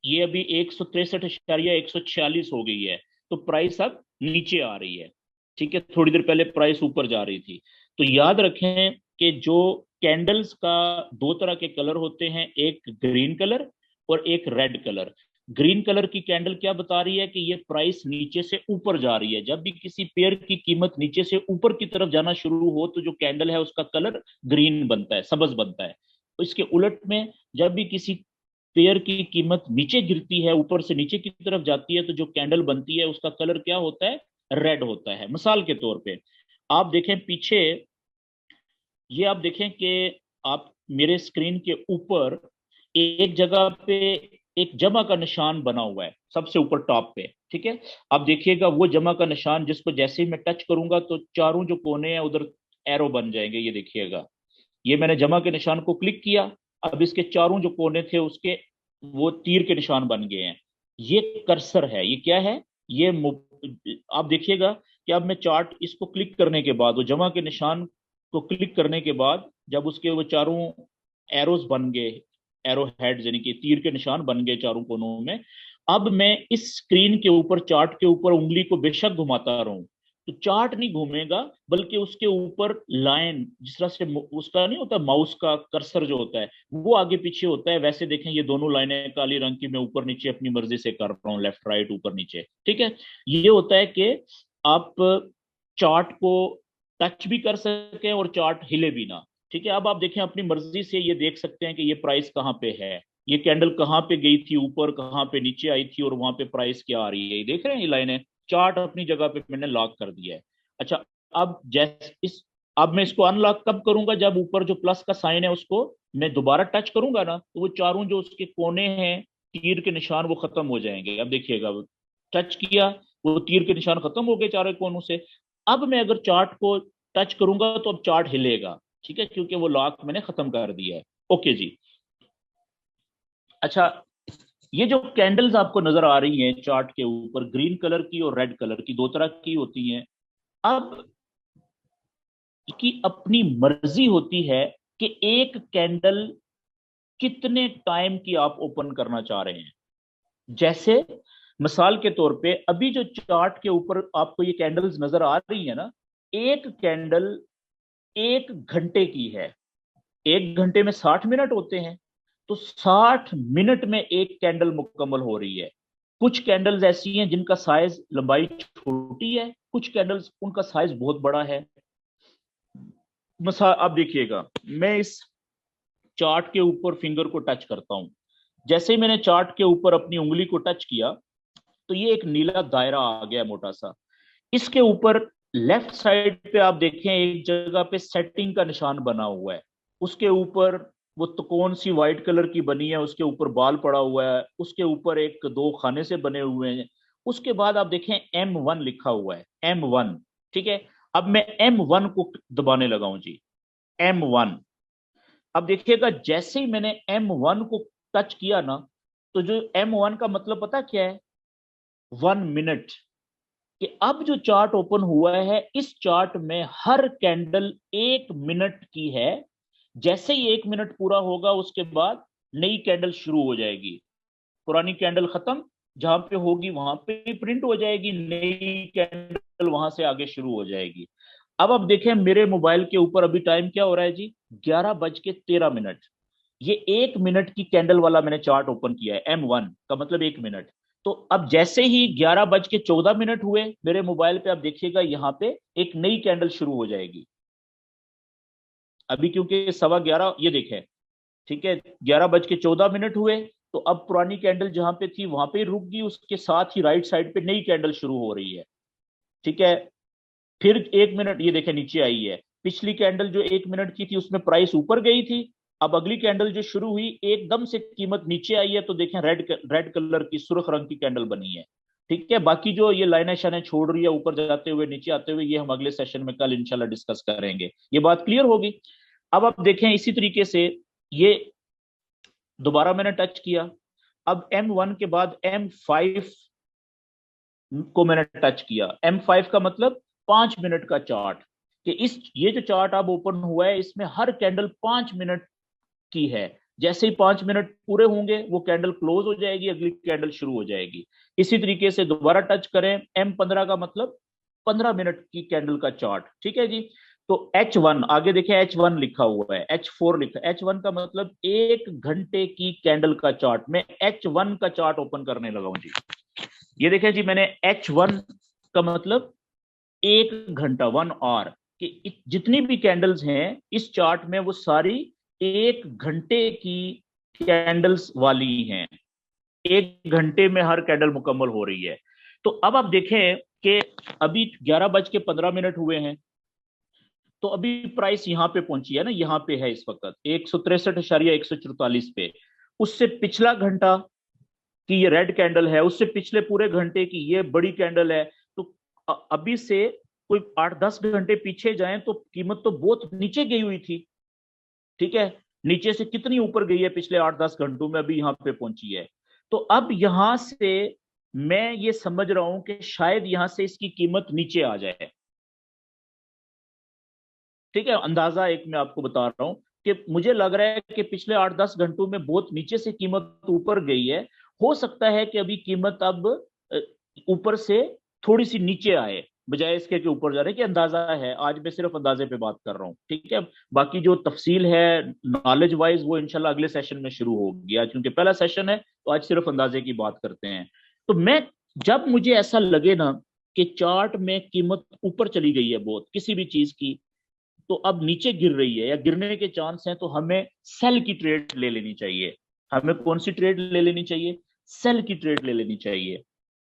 ये अभी 163.146 हो गई है, तो प्राइस अब नीचे आ रही है। ठीक है, थोड़ी देर पहले प्राइस ऊपर जा रही थी। तो याद रखें कि जो कैंडल्स का दो तरह के कलर होते हैं, एक ग्रीन कलर और एक रेड कलर। ग्रीन कलर की कैंडल क्या बता रही है कि ये प्राइस नीचे से ऊपर जा रही है। जब भी किसी पेयर की कीमत नीचे से ऊपर की तरफ जाना शुरू हो तो जो कैंडल है उसका कलर ग्रीन बनता है, सब्ज बनता है। तो इसके उलट में जब भी किसी पेयर की कीमत नीचे गिरती है, ऊपर से नीचे की तरफ जाती है, तो जो कैंडल बनती है उसका कलर क्या होता है? रेड होता है। मिसाल के तौर पे आप देखें पीछे, ये आप देखें कि आप मेरे स्क्रीन के ऊपर एक जगह पे एक जमा का निशान बना हुआ है, सबसे ऊपर टॉप पे। ठीक है, आप देखिएगा वो जमा का निशान जिसको जैसे ही मैं टच करूंगा तो चारों जो कोने हैं उधर एरो बन जाएंगे। ये देखिएगा, ये मैंने जमा के निशान को क्लिक किया, अब इसके चारों जो कोने थे उसके वो तीर के निशान बन गए हैं। ये कर्सर है, ये क्या है? ये आप देखिएगा कि अब मैं चार्ट इसको क्लिक करने के बाद, वो जमा के निशान को क्लिक करने के बाद जब उसके वो चारों एरोस बन गए, एरो हेड्स यानी कि तीर के निशान बन गए चारों कोनों में, अब मैं इस स्क्रीन के ऊपर, चार्ट के ऊपर उंगली को बेशक घुमाता रहूं तो चार्ट नहीं घूमेगा, बल्कि उसके ऊपर लाइन, जिस तरह से उसका नहीं होता माउस का कर्सर जो होता है वो आगे पीछे होता है, वैसे देखें ये दोनों लाइनें काली रंग की मैं ऊपर नीचे अपनी मर्जी से कर रहा हूँ, लेफ्ट राइट ऊपर नीचे। ठीक है, ये होता है कि आप चार्ट को टच भी कर सकें और चार्ट हिले भी ना। ठीक है, अब आप देखें अपनी मर्जी से ये देख सकते हैं कि ये प्राइस कहाँ पे है, ये कैंडल कहाँ पे गई थी ऊपर, कहाँ पे नीचे आई थी, और वहां पे प्राइस क्या आ रही है। ये देख रहे हैं ये लाइनें, चार्ट अपनी जगह पे मैंने लॉक कर दिया है। अच्छा, अब जैसे इस अब मैं इसको अनलॉक कब करूंगा? जब ऊपर जो प्लस का साइन है उसको मैं दोबारा टच करूंगा ना, तो वो चारों जो उसके कोने हैं, तीर के निशान, वो खत्म हो जाएंगे। अब देखिएगा, वो टच किया, वो तीर के निशान खत्म हो गए चारों कोनों से। अब मैं अगर चार्ट को टच करूंगा तो अब चार्ट हिलेगा, ठीक है, क्योंकि वो लॉक मैंने खत्म कर दिया है। ओके जी। अच्छा, ये जो कैंडल्स आपको नजर आ रही हैं चार्ट के ऊपर, ग्रीन कलर की और रेड कलर की, दो तरह की होती हैं। अब की अपनी मर्जी होती है कि एक कैंडल कितने टाइम की आप ओपन करना चाह रहे हैं। जैसे मिसाल के तौर पे अभी जो चार्ट के ऊपर आपको ये कैंडल्स नजर आ रही है ना, एक कैंडल 1 घंटे की है। 1 घंटे में 60 मिनट होते हैं, तो 60 मिनट में एक कैंडल मुकम्मल हो रही है। कुछ कैंडल्स ऐसी हैं जिनका साइज, लंबाई छोटी है, कुछ कैंडल्स उनका साइज बहुत बड़ा है। मिसाल आप देखिएगा, मैं इस चार्ट के ऊपर फिंगर को टच करता हूं। जैसे ही मैंने चार्ट के ऊपर अपनी उंगली को टच किया, तो ये एक नीला दायरा आ गया मोटा सा। इसके ऊपर लेफ्ट साइड पे आप देखें, एक जगह पे सेटिंग का निशान बना हुआ है। उसके ऊपर वो त्रिकोण सी व्हाइट कलर की बनी है, उसके ऊपर बाल पड़ा हुआ है, उसके ऊपर एक दो खाने से बने हुए हैं। उसके बाद आप देखें M1 लिखा हुआ है, M1। ठीक है, अब मैं M1 को दबाने लगा हूं जी, M1। अब देखिएगा, जैसे ही मैंने M1 को टच किया ना, तो जो M1 का मतलब पता क्या है? 1 मिनट। कि अब जो चार्ट ओपन हुआ है, इस चार्ट में हर कैंडल 1 मिनट की है। जैसे ही 1 मिनट पूरा होगा, उसके बाद नई कैंडल शुरू हो जाएगी। पुरानी कैंडल खत्म, जहां पे होगी वहां पे प्रिंट हो जाएगी, नई कैंडल वहां से आगे शुरू हो जाएगी। अब देखें मेरे मोबाइल के ऊपर अभी टाइम क्या हो रहा है जी? 11:13। ये 1 मिनट की कैंडल वाला मैंने चार्ट ओपन किया है, M1 का मतलब 1 मिनट। तो अब जैसे ही 11:14 हुए मेरे मोबाइल पे, अब देखिएगा यहां पे एक नई कैंडल शुरू हो जाएगी। अभी क्योंकि 11:15 ये देखें, ठीक है, 11:14 हुए, तो अब पुरानी कैंडल जहां पे थी वहां पे रुक गई, उसके साथ ही राइट साइड पे नई कैंडल शुरू हो रही है। ठीक है, फिर 1 मिनट, ये देखें नीचे आई है। पिछली कैंडल जो 1 मिनट की थी उसमें प्राइस ऊपर गई थी। अब अगली कैंडल जो शुरू हुई, एकदम से कीमत नीचे आई है, तो देखें रेड रेड कलर की सुर्ख रंग की कैंडल बनी है। ठीक है, बाकी जो ये लाइनें शाइनें छोड़ रही है ऊपर जाते हुए नीचे आते हुए, ये हम अगले सेशन में कल इंशाल्लाह डिस्कस करेंगे, ये बात क्लियर होगी। अब आप देखें इसी तरीके से, ये दोबारा मैंने टच किया। अब M1 के बाद M5 को मैंने टच किया। M5 का मतलब 5 मिनट का चार्ट। कि इस ये जो चार्ट अब ओपन हुआ है, इसमें हर कैंडल 5 मिनट की है। जैसे ही 5 मिनट पूरे होंगे, वो कैंडल क्लोज हो जाएगी, अगली कैंडल शुरू हो जाएगी। इसी तरीके से दोबारा टच करें, M15 का मतलब 15 मिनट की कैंडल का चार्ट। ठीक है जी। तो H1 आगे देखें, H1 लिखा हुआ है, H4 लिखा है। H1 का मतलब 1 घंटे की कैंडल का चार्ट। मैं H1 का चार्ट ओपन करने लगा हूं जी। ये देखें जी, मैंने H1 का मतलब 1 घंटा, 1 आवर, कि जितनी भी कैंडल्स हैं इस चार्ट में, वो सारी 1 घंटे की कैंडल्स वाली हैं। 1 घंटे में हर कैंडल मुकम्मल हो रही है। तो अब आप देखें कि अभी 11:15 हुए हैं, तो अभी प्राइस यहां पे पहुंची है ना, यहां पे है इस वक्त 163.144 पे। उससे पिछला घंटा कि ये रेड कैंडल है, उससे पिछले पूरे घंटे की ये बड़ी कैंडल है। तो अभी से कोई 8-10 घंटे पीछे जाएं तो कीमत तो बहुत नीचे गई हुई थी। ठीक है, नीचे से कितनी ऊपर गई है पिछले 8-10 घंटों में, अभी यहां पे पहुंची है। तो अब यहां से मैं ये समझ रहा हूं कि शायद यहां से इसकी कीमत नीचे आ जाए। ठीक है, अंदाजा एक मैं आपको बता रहा हूं कि मुझे लग रहा है कि पिछले 8-10 घंटों में बहुत नीचे से कीमत ऊपर गई है। हो सकता है कि अभी कीमत अब ऊपर से थोड़ी सी नीचे आए, बजाय इसके कि ऊपर जा रहे, कि अंदाजा है, आज मैं सिर्फ अंदाजे पे बात कर रहा हूँ। ठीक है, बाकी जो तफसील है नॉलेज वाइज, वो इंशाल्लाह अगले सेशन में शुरू होगी। आज क्योंकि पहला सेशन है, तो आज सिर्फ अंदाजे की बात करते हैं। तो मैं, जब मुझे ऐसा लगे ना कि चार्ट में कीमत ऊपर चली गई है बहुत किसी भी चीज की, तो अब नीचे गिर रही है या गिरने के चांस हैं, तो हमें सेल की ट्रेड ले लेनी चाहिए। हमें कौन सी ट्रेड ले लेनी चाहिए? सेल की ट्रेड ले लेनी चाहिए।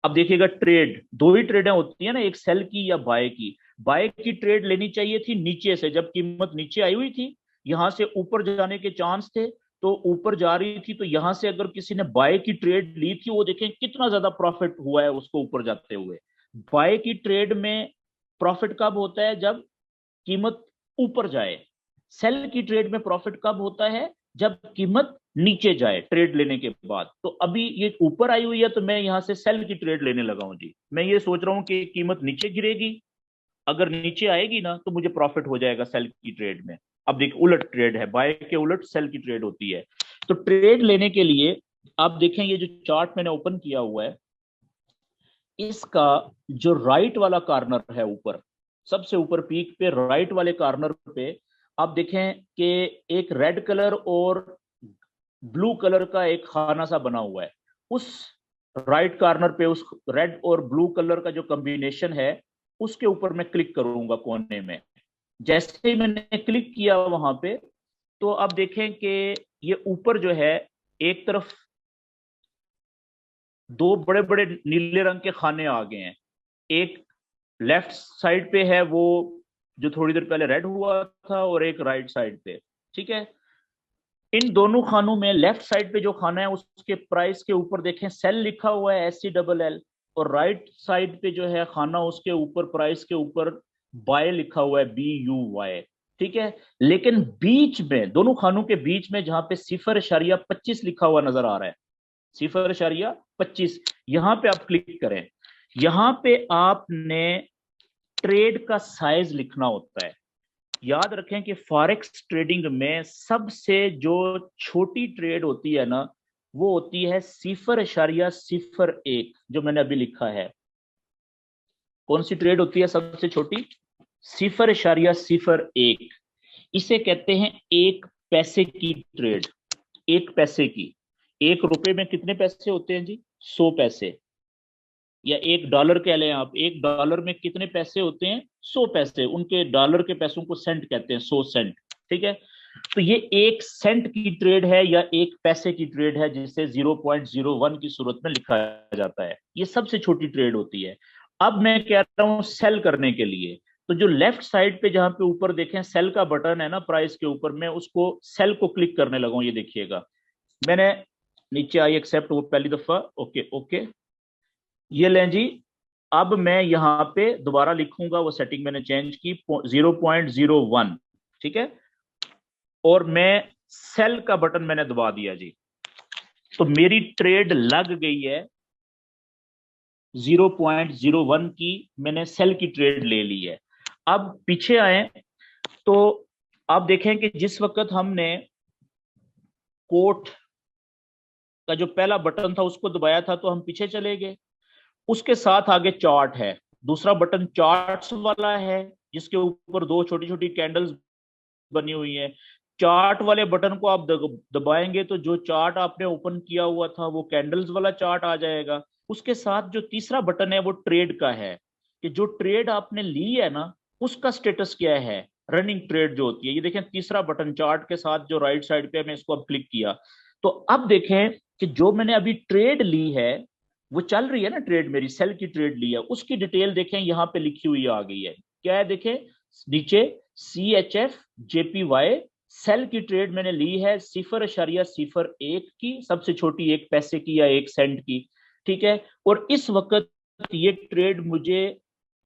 अब देखिएगा, ट्रेड दो ही ट्रेडें होती है ना, एक सेल की या बाय की। बाय की ट्रेड लेनी चाहिए थी नीचे से, जब कीमत नीचे आई हुई थी, यहां से ऊपर जाने के चांस थे, तो ऊपर जा रही थी, तो यहां से अगर किसी ने बाय की ट्रेड ली थी, वो देखें कितना ज्यादा प्रॉफिट हुआ है उसको ऊपर जाते हुए। बाय की ट्रेड में प्रॉफिट कब होता है? जब कीमत ऊपर जाए। सेल की ट्रेड में प्रॉफिट कब होता है? जब कीमत नीचे जाए ट्रेड लेने के बाद। तो अभी ये ऊपर आई हुई है, तो मैं यहां से सेल की ट्रेड लेने लगा हूं जी। मैं ये सोच रहा हूं कि कीमत नीचे गिरेगी, अगर नीचे आएगी ना तो मुझे प्रॉफिट हो जाएगा सेल की ट्रेड में। अब देख, उलट ट्रेड है, बाय के उलट सेल की ट्रेड होती है। तो ट्रेड लेने के लिए आप देखें, ये जो चार्ट मैंने ओपन किया हुआ है, इसका जो राइट वाला कॉर्नर है ऊपर, सबसे ऊपर पीक पे राइट वाले कॉर्नर पे आप देखें कि एक रेड कलर और ब्लू कलर का एक खाना सा बना हुआ है। उस राइट कॉर्नर पे उस रेड और ब्लू कलर का जो कॉम्बिनेशन है, उसके ऊपर मैं क्लिक करूंगा कोने में। जैसे ही मैंने क्लिक किया वहां पे, तो अब देखें कि ये ऊपर जो है, एक तरफ दो बड़े बड़े नीले रंग के खाने आ गए हैं। एक लेफ्ट साइड पे है वो, जो थोड़ी देर पहले रेड हुआ था, और एक राइट साइड पे। ठीक है, इन दोनों खानों में लेफ्ट साइड पे जो खाना है, उसके प्राइस के ऊपर देखें सेल लिखा हुआ है, SCLL। और राइट साइड पे जो है खाना, उसके ऊपर प्राइस के ऊपर बाय लिखा हुआ है, BUY। ठीक है, लेकिन बीच में, दोनों खानों के बीच में, जहां पे 0.25 लिखा हुआ नजर आ रहा है, 0.25, यहां पे आप क्लिक करें। यहां पे आपने ट्रेड का साइज लिखना होता है। याद रखें कि फॉरेक्स ट्रेडिंग में सबसे जो छोटी ट्रेड होती है ना, वो होती है 0.01, जो मैंने अभी लिखा है। कौन सी ट्रेड होती है सबसे छोटी? 0.01। इसे कहते हैं एक पैसे की ट्रेड। एक पैसे की, एक रुपए में कितने पैसे होते हैं जी? 100 पैसे। या $1 कह लें आप, $1 में कितने पैसे होते हैं? 100 पैसे। उनके डॉलर के पैसों को सेंट कहते हैं, 100 सेंट। ठीक है, तो ये 1 सेंट की ट्रेड है या एक पैसे की ट्रेड है, जिसे 0.01 की सूरत में लिखा जाता है। ये सबसे छोटी ट्रेड होती है। अब मैं कह रहा हूं सेल करने के लिए, तो जो लेफ्ट साइड पे जहां पे ऊपर देखें सेल का बटन है ना प्राइस के ऊपर, मैं उसको सेल को क्लिक करने लगा हूं। ये देखिएगा, मैंने नीचे आई एक्सेप्ट वो पहली दफा, ओके ओके, ये लें जी। अब मैं यहाँ पे दोबारा लिखूंगा, वो सेटिंग मैंने चेंज की, 0.01। ठीक है, और मैं सेल का बटन मैंने दबा दिया जी। तो मेरी ट्रेड लग गई है 0.01 की, मैंने सेल की ट्रेड ले ली है। अब पीछे आए, तो आप देखें कि जिस वक्त हमने कोट का जो पहला बटन था उसको दबाया था, तो हम पीछे चले गए। उसके साथ आगे चार्ट है, दूसरा बटन चार्ट्स वाला है, जिसके ऊपर दो छोटी छोटी कैंडल्स बनी हुई है। चार्ट वाले बटन को आप दबाएंगे तो जो चार्ट आपने ओपन किया हुआ था वो कैंडल्स वाला चार्ट आ जाएगा। उसके साथ जो तीसरा बटन है वो ट्रेड का है, कि जो ट्रेड आपने ली है ना, उसका स्टेटस क्या है, रनिंग ट्रेड जो होती है। ये देखें तीसरा बटन चार्ट के साथ जो राइट साइड पे है, मैं इसको अब क्लिक किया, तो अब देखें कि जो मैंने अभी ट्रेड ली है वो चल रही है ना, ट्रेड मेरी सेल की ट्रेड ली है, उसकी डिटेल देखें यहाँ पे लिखी हुई आ गई है। क्या है देखें नीचे, CHF JPY, सेल की ट्रेड मैंने ली है 0.01 की, सबसे छोटी, एक पैसे की या 1 सेंट की। ठीक है, और इस वक्त ये ट्रेड मुझे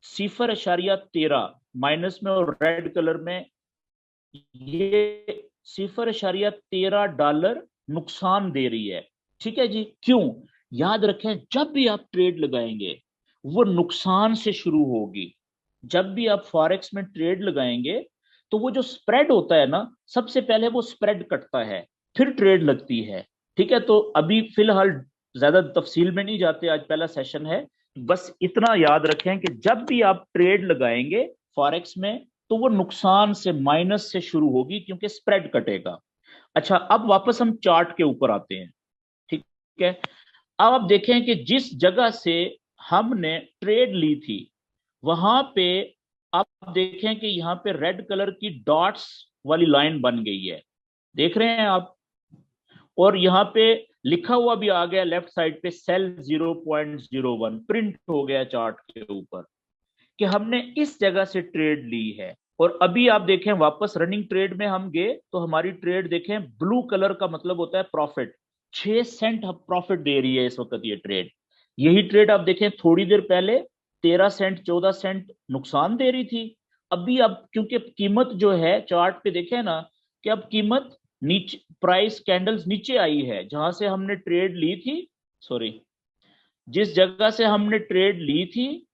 0.13 माइनस में और रेड कलर में, ये $0.13 नुकसान दे रही है। ठीक है जी, क्यों? याद रखें, जब भी आप ट्रेड लगाएंगे वो नुकसान से शुरू होगी। जब भी आप फॉरेक्स में ट्रेड लगाएंगे, तो वो जो स्प्रेड होता है ना, सबसे पहले वो स्प्रेड कटता है, फिर ट्रेड लगती है। ठीक है, तो अभी फिलहाल ज्यादा तफसील में नहीं जाते, आज पहला सेशन है। बस इतना याद रखें कि जब भी आप ट्रेड लगाएंगे फॉरेक्स में, तो वो नुकसान से, माइनस से शुरू होगी, क्योंकि स्प्रेड कटेगा। अच्छा, अब वापस हम चार्ट के ऊपर आते हैं। ठीक है, अब आप देखें कि जिस जगह से हमने ट्रेड ली थी, वहां पे आप देखें कि यहां पे रेड कलर की डॉट्स वाली लाइन बन गई है, देख रहे हैं आप? और यहां पे लिखा हुआ भी आ गया लेफ्ट साइड पे, सेल 0.01 प्रिंट हो गया चार्ट के ऊपर। कि हमने इस जगह से ट्रेड ली है, और अभी आप देखें वापस रनिंग ट्रेड में हम गए तो हमारी ट्रेड देखें ब्लू कलर का मतलब होता है प्रॉफिट। 6 सेंट प्रॉफिट दे रही है इस वक्त ये ट्रेड। यही ट्रेड आप देखें थोड़ी देर पहले 13 सेंट 14 सेंट नुकसान दे रही थी। अभी अब क्योंकि कीमत जो है चार्ट पे देखें ना कि अब कीमत नीचे, प्राइस कैंडल्स नीचे आई है जहां से हमने ट्रेड ली थी, सॉरी, जिस जगह से हमने ट्रेड ली थी,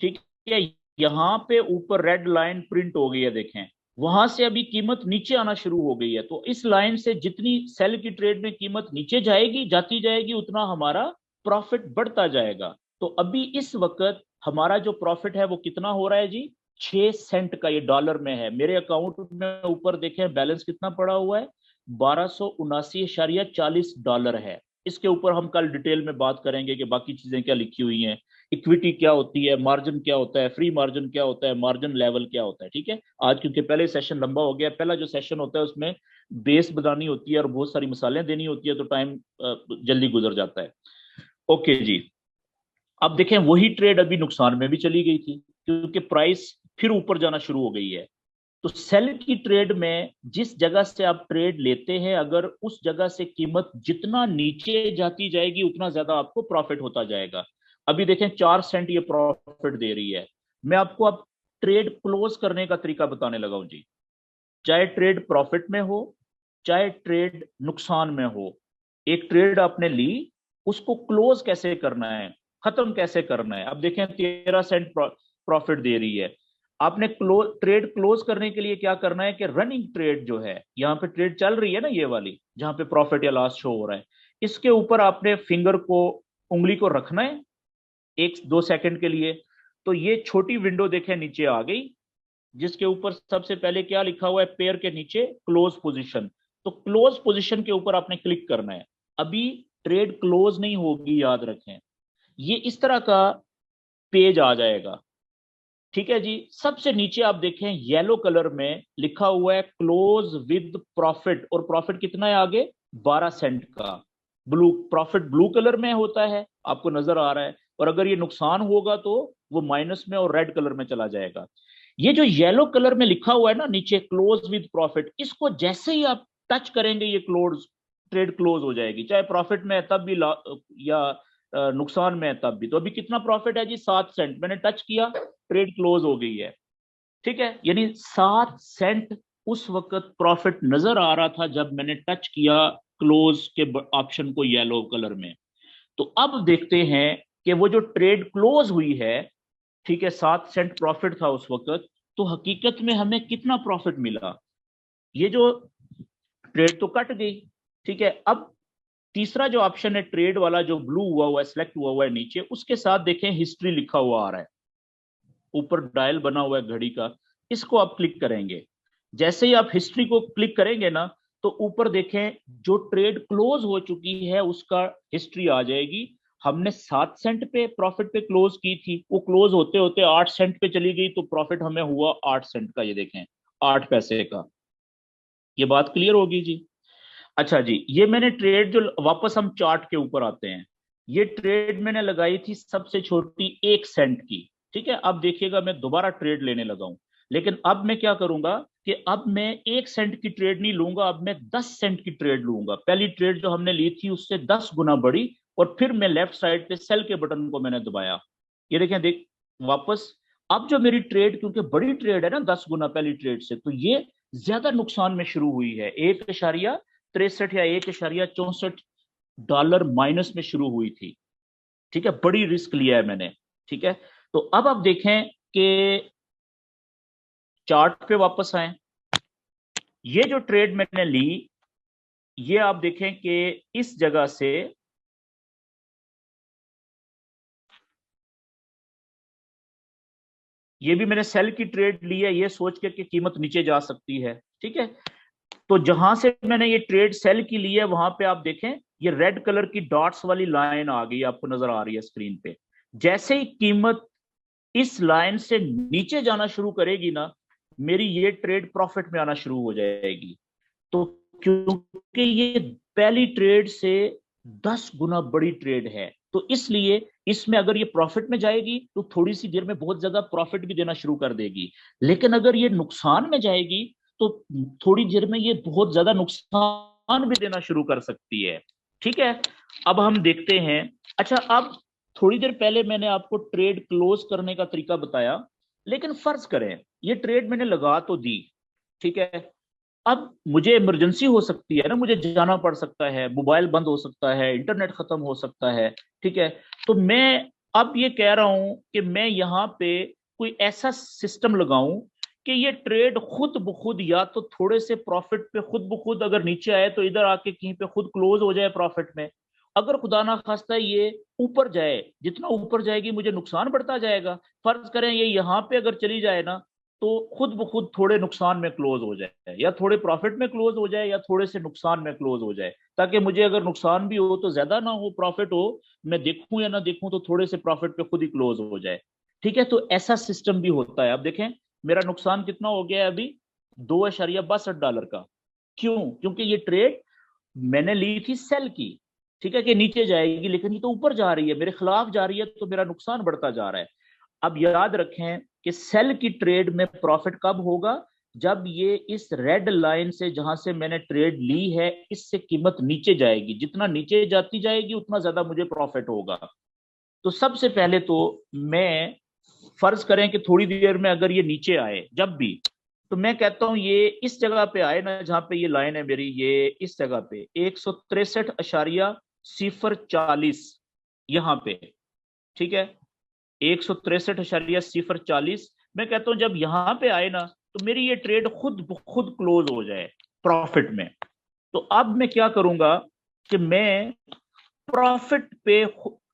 ठीक है, यहां पे ऊपर रेड लाइन प्रिंट हो गई है देखें, वहां से अभी कीमत नीचे आना शुरू हो गई है। तो इस लाइन से जितनी सेल की ट्रेड में कीमत नीचे जाएगी जाती जाएगी उतना हमारा प्रॉफिट बढ़ता जाएगा। तो अभी इस वक्त हमारा जो प्रॉफिट है वो कितना हो रहा है जी, 6 सेंट का, ये डॉलर में है। मेरे अकाउंट में ऊपर देखें बैलेंस कितना पड़ा हुआ है, 1279.40 डॉलर है। इसके ऊपर हम कल डिटेल में बात करेंगे कि बाकी चीजें क्या लिखी हुई हैं, इक्विटी क्या होती है, मार्जिन क्या होता है, फ्री मार्जिन क्या होता है, मार्जिन लेवल क्या होता है। ठीक है, आज क्योंकि पहले सेशन लंबा हो गया, पहला जो सेशन होता है उसमें बेस बनानी होती है और बहुत सारी मिसालें देनी होती है, तो टाइम जल्दी गुजर जाता है। ओके जी, अब देखें वही ट्रेड अभी नुकसान में भी चली गई थी क्योंकि प्राइस फिर ऊपर जाना शुरू हो गई है। तो सेल की ट्रेड में जिस जगह से आप ट्रेड लेते हैं, अगर उस जगह से कीमत जितना नीचे जाती जाएगी उतना ज्यादा आपको प्रॉफिट होता जाएगा। अभी देखें 4 सेंट ये प्रॉफिट दे रही है। मैं आपको अब ट्रेड क्लोज करने का तरीका बताने लगा हूं जी। चाहे ट्रेड प्रॉफिट में हो चाहे ट्रेड नुकसान में हो, एक ट्रेड आपने ली, उसको क्लोज कैसे करना है, खत्म कैसे करना है। अब देखें 13 सेंट प्रॉफिट दे रही है। आपने ट्रेड क्लोज करने के लिए क्या करना है कि रनिंग ट्रेड जो है, यहाँ पे ट्रेड चल रही है ना ये वाली जहां पे प्रॉफिट या लॉस शो हो रहा है, इसके ऊपर आपने फिंगर को, उंगली को रखना है 1-2 सेकंड के लिए। तो ये छोटी विंडो देखें नीचे आ गई, जिसके ऊपर सबसे पहले क्या लिखा हुआ है, पेयर के नीचे क्लोज पोजीशन। तो क्लोज पोजीशन के ऊपर आपने क्लिक करना है। अभी ट्रेड क्लोज नहीं होगी, याद रखें। ये इस तरह का पेज आ जाएगा। ठीक है जी, सबसे नीचे आप देखें येलो कलर में लिखा हुआ है क्लोज विद प्रॉफिट, और प्रॉफिट कितना है आगे, 12 सेंट का। ब्लू प्रॉफिट ब्लू कलर में होता है, आपको नजर आ रहा है, और अगर ये नुकसान होगा तो वो माइनस में और रेड कलर में चला जाएगा। ये जो येलो कलर में लिखा हुआ है ना नीचे क्लोज विद प्रॉफिट, इसको जैसे ही आप टच करेंगे ये क्लोज, ट्रेड क्लोज हो जाएगी, चाहे प्रॉफिट में है तब भी या नुकसान में है तब भी। तो अभी कितना प्रॉफिट है जी, 7 सेंट, मैंने टच किया ट्रेड क्लोज हो गई है। ठीक है, यानी 7 सेंट उस वक्त प्रॉफिट नजर आ रहा था जब मैंने टच किया क्लोज के ऑप्शन को येलो कलर में। तो अब देखते हैं कि वो जो ट्रेड क्लोज हुई है, ठीक है, 7 सेंट प्रॉफिट था उस वक्त, तो हकीकत में हमें कितना प्रॉफिट मिला। ये जो ट्रेड तो कट गई, ठीक है। अब तीसरा जो ऑप्शन है ट्रेड वाला जो ब्लू हुआ हुआ है, सिलेक्ट हुआ हुआ है नीचे, उसके साथ देखें हिस्ट्री लिखा हुआ आ रहा है, ऊपर डायल बना हुआ है घड़ी का, इसको आप क्लिक करेंगे। जैसे ही आप हिस्ट्री को क्लिक करेंगे ना, तो ऊपर देखें जो ट्रेड क्लोज हो चुकी है उसका हिस्ट्री आ जाएगी। हमने 7 सेंट पे प्रॉफिट पे क्लोज की थी, वो क्लोज होते होते 8 सेंट पे चली गई, तो प्रॉफिट हमें हुआ 8 सेंट का, ये देखें 8 पैसे का। ये बात क्लियर होगी जी। अच्छा जी, ये मैंने ट्रेड जो, वापस हम चार्ट के ऊपर आते हैं, ये ट्रेड मैंने लगाई थी सबसे छोटी 1 सेंट की। ठीक है, अब देखिएगा मैं दोबारा ट्रेड लेने लगा हूं, लेकिन अब मैं क्या करूंगा कि अब मैं 1 सेंट की ट्रेड नहीं लूंगा, अब मैं 10 सेंट की ट्रेड लूंगा। पहली ट्रेड जो हमने ली थी उससे 10 गुना बड़ी, और फिर मैं लेफ्ट साइड पे सेल के बटन को मैंने दबाया। ये देखें, देख वापस, अब जो मेरी ट्रेड क्योंकि बड़ी ट्रेड है ना 10 गुना पहली ट्रेड से, तो ये ज्यादा नुकसान में शुरू हुई है, 1.63 या 1.64 डॉलर माइनस में शुरू हुई थी। ठीक है, बड़ी रिस्क लिया है मैंने। ठीक है, तो अब आप देखें कि चार्ट पे वापस आए, ये जो ट्रेड मैंने ली, ये आप देखें कि इस जगह से ये भी मैंने सेल की ट्रेड ली है, ये सोच के कि कीमत नीचे जा सकती है। ठीक है, तो जहां से मैंने ये ट्रेड सेल की ली है वहां पे आप देखें ये रेड कलर की डॉट्स वाली लाइन आ गई, आपको नजर आ रही है स्क्रीन पे। जैसे ही कीमत इस लाइन से नीचे जाना शुरू करेगी ना, मेरी ये ट्रेड प्रॉफिट में आना शुरू हो जाएगी। तो क्योंकि ये पहली ट्रेड से 10 गुना बड़ी ट्रेड है, तो इसलिए इसमें अगर ये प्रॉफिट में जाएगी तो थोड़ी सी देर में बहुत ज्यादा प्रॉफिट भी देना शुरू कर देगी, लेकिन अगर ये नुकसान में जाएगी तो थोड़ी देर में ये बहुत ज्यादा नुकसान भी देना शुरू कर सकती है। ठीक है, अब हम देखते हैं। अच्छा, अब थोड़ी देर पहले मैंने आपको ट्रेड क्लोज करने का तरीका बताया, लेकिन फर्ज करें ये ट्रेड मैंने लगा तो दी, ठीक है, अब मुझे इमरजेंसी हो सकती है ना, मुझे जाना पड़ सकता है, मोबाइल बंद हो सकता है, इंटरनेट खत्म हो सकता है, ठीक है, तो मैं अब ये कह रहा हूं कि मैं यहां पे कोई ऐसा सिस्टम लगाऊं कि ये ट्रेड खुद ब खुद या तो थोड़े से प्रॉफिट पे खुद ब खुद अगर नीचे आए तो इधर आके कहीं पे खुद क्लोज हो जाए प्रॉफिट में, अगर खुदा ना खास्ता ये ऊपर जाए, जितना ऊपर जाएगी मुझे नुकसान बढ़ता जाएगा। फर्ज करें ये यहाँ पे अगर चली जाए ना तो खुद ब खुद थोड़े नुकसान में क्लोज हो जाए, या थोड़े प्रॉफिट में क्लोज हो जाए, या थोड़े से नुकसान में क्लोज हो जाए, ताकि मुझे अगर नुकसान भी हो तो ज्यादा ना हो, प्रॉफिट हो, मैं देखूं या ना देखूं तो थोड़े से प्रॉफिट पे खुद ही क्लोज हो जाए। ठीक है, तो ऐसा सिस्टम भी होता है। अब देखें मेरा नुकसान कितना हो गया है अभी, $2.62 का। क्यों? क्योंकि ये ट्रेड मैंने ली थी सेल की, ठीक है, कि नीचे जाएगी, लेकिन ये तो ऊपर जा रही है, मेरे खिलाफ जा रही है, तो मेरा नुकसान बढ़ता जा रहा है। अब याद रखें कि सेल की ट्रेड में प्रॉफिट कब होगा, जब ये इस रेड लाइन से जहां से मैंने ट्रेड ली है इससे कीमत नीचे जाएगी, जितना नीचे जाती जाएगी उतना ज्यादा मुझे प्रॉफिट होगा। तो सबसे पहले तो मैं, फर्ज करें कि थोड़ी देर में अगर ये नीचे आए जब भी, तो मैं कहता हूं ये इस जगह पे आए ना जहां पे ये लाइन है मेरी, ये इस जगह पे 163.040 यहां पे, ठीक है, 163.040, मैं कहता हूं जब यहां पे आए ना तो मेरी ये ट्रेड खुद खुद क्लोज हो जाए प्रॉफिट में। तो अब मैं क्या करूंगा कि मैं प्रॉफिट पे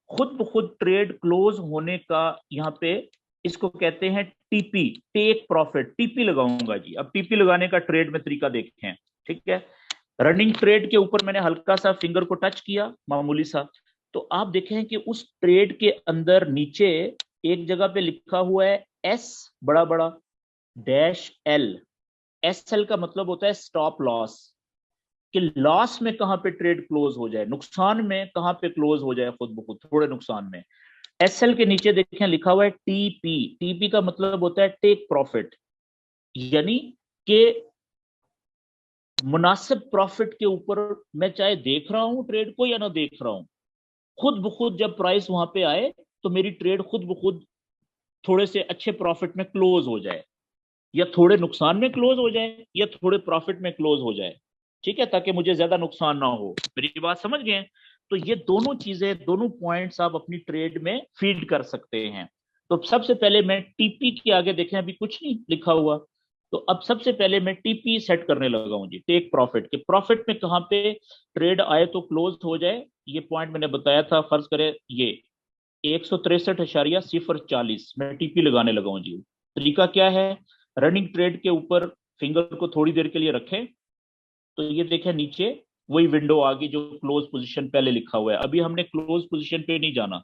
खुद ब खुद ट्रेड क्लोज होने का यहाँ पे, इसको कहते हैं टीपी, टेक प्रॉफिट, टीपी लगाऊंगा जी। अब टीपी लगाने का ट्रेड में तरीका देखें, ठीक है, रनिंग ट्रेड के ऊपर मैंने हल्का सा फिंगर को टच किया, मामूली सा, तो आप देखें कि उस ट्रेड के अंदर नीचे एक जगह पे लिखा हुआ है एस, बड़ा बड़ा डैश एल। एस एल का मतलब होता है स्टॉप लॉस, कि लॉस में कहां पे ट्रेड क्लोज हो जाए, नुकसान में कहां पे क्लोज हो जाए खुद ब खुद थोड़े नुकसान में। एस एल के नीचे देखें लिखा हुआ है टीपी, टीपी का मतलब होता है टेक प्रॉफिट, यानी कि मुनासिब प्रॉफिट के ऊपर मैं चाहे देख रहा हूं ट्रेड को या ना देख रहा हूं, खुद ब खुद जब प्राइस वहां पे आए तो मेरी ट्रेड खुद ब खुद थोड़े से अच्छे प्रॉफिट में क्लोज हो जाए, या थोड़े नुकसान में क्लोज हो जाए, या थोड़े प्रॉफिट में क्लोज हो जाए, ठीक है, ताकि मुझे ज्यादा नुकसान ना हो। मेरी बात समझ गए? तो ये दोनों चीजें, दोनों पॉइंट्स आप अपनी ट्रेड में फीड कर सकते हैं। तो सबसे पहले मैं टीपी के आगे देखें अभी कुछ नहीं लिखा हुआ, तो अब सबसे पहले मैं टीपी सेट करने लगा हूं जी, टेक प्रॉफिट के, प्रॉफिट में कहां पे ट्रेड आए तो क्लोज हो जाए, ये पॉइंट मैंने बताया था। फर्ज करें ये 163.040 मैं टीपी लगाने लगा हूं जी। तरीका क्या है, रनिंग ट्रेड के ऊपर फिंगर को थोड़ी देर के लिए रखें, तो ये देखें नीचे वही विंडो आ गई जो क्लोज पोजीशन पहले लिखा हुआ है। अभी हमने क्लोज पोजीशन पे नहीं जाना,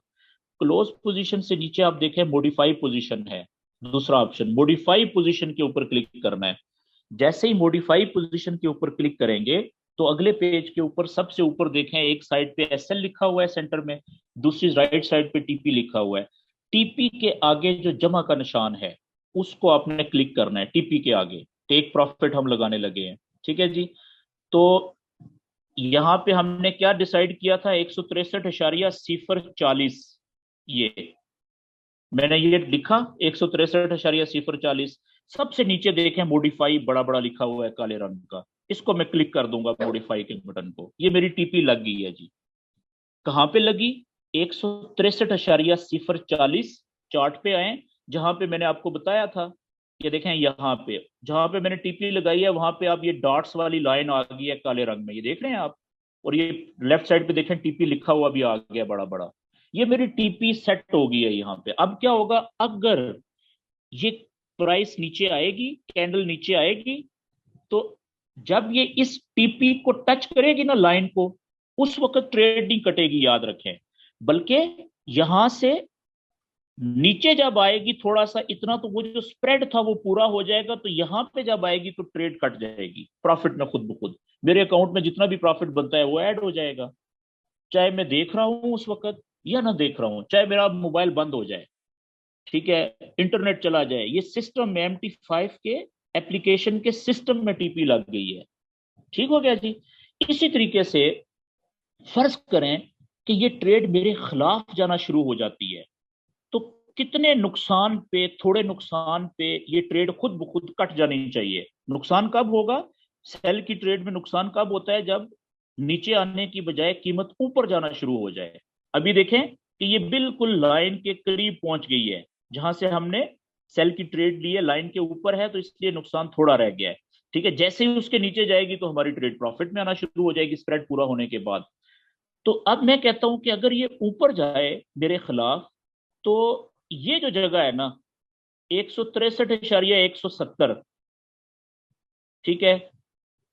क्लोज पोजीशन से नीचे आप देखें मॉडिफाई पोजीशन है, दूसरा ऑप्शन, मॉडिफाई पोजीशन के ऊपर क्लिक करना है। जैसे ही मॉडिफाई पोजीशन के ऊपर क्लिक करेंगे तो अगले पेज के ऊपर सबसे ऊपर देखें एक साइड पे एसएल लिखा हुआ है सेंटर में, दूसरी राइट साइड पे टीपी लिखा हुआ है। टीपी के आगे जो जमा का निशान है उसको आपने क्लिक करना है, टीपी के आगे टेक प्रॉफिट हम लगाने लगे हैं, ठीक है जी। तो यहां पे हमने क्या डिसाइड किया था, 163.040, ये मैंने ये लिखा 163.040। सबसे नीचे देखें मॉडिफाई बड़ा बड़ा लिखा हुआ है काले रंग का, इसको मैं क्लिक कर दूंगा मॉडिफाई के बटन को, ये मेरी टीपी लग गई है जी। कहां पे लगी? 163.040 चार्ट पे आए, जहां पे मैंने आपको बताया था, ये देखें यहाँ पे जहां पे मैंने टीपी लगाई है वहां पे आप ये डॉट्स वाली लाइन आ गई है काले रंग में, ये देख रहे हैं आप, और ये लेफ्ट साइड पे देखें टीपी लिखा हुआ भी आ गया बड़ा बड़ा, ये मेरी टीपी सेट हो गई है यहाँ पे। अब क्या होगा, अगर ये प्राइस नीचे आएगी, कैंडल नीचे आएगी, तो जब ये इस टीपी को टच करेगी ना लाइन को, उस वक्त ट्रेड नहीं कटेगी, याद रखें, बल्कि यहां से नीचे जब आएगी थोड़ा सा इतना, तो वो जो स्प्रेड था वो पूरा हो जाएगा, तो यहां पे जब आएगी तो ट्रेड कट जाएगी प्रॉफिट में खुद ब खुद, मेरे अकाउंट में जितना भी प्रॉफिट बनता है वो ऐड हो जाएगा, चाहे मैं देख रहा हूं उस वक्त या ना देख रहा हूं, चाहे मेरा मोबाइल बंद हो जाए, ठीक है, इंटरनेट चला जाए, ये सिस्टम में MT5 के एप्लीकेशन के सिस्टम में टीपी लग गई है। ठीक हो गया जी। इसी तरीके से फर्ज करें कि ये ट्रेड मेरे खिलाफ जाना शुरू हो जाती है, तो कितने नुकसान पे, थोड़े नुकसान पे ये ट्रेड खुद ब खुद कट जानी चाहिए। नुकसान कब होगा? सेल की ट्रेड में नुकसान कब होता है? जब नीचे आने की बजाय कीमत ऊपर जाना शुरू हो जाए। अभी देखें कि ये बिल्कुल लाइन के करीब पहुंच गई है, जहां से हमने सेल की ट्रेड ली है, लाइन के ऊपर है, तो इसलिए नुकसान थोड़ा रह गया है। ठीक है, जैसे ही उसके नीचे जाएगी तो हमारी ट्रेड प्रॉफिट में आना शुरू हो जाएगी स्प्रेड पूरा होने के बाद। तो अब मैं कहता हूं कि अगर ये ऊपर जाए मेरे खिलाफ, तो ये जो जगह है ना, 163.170, ठीक है,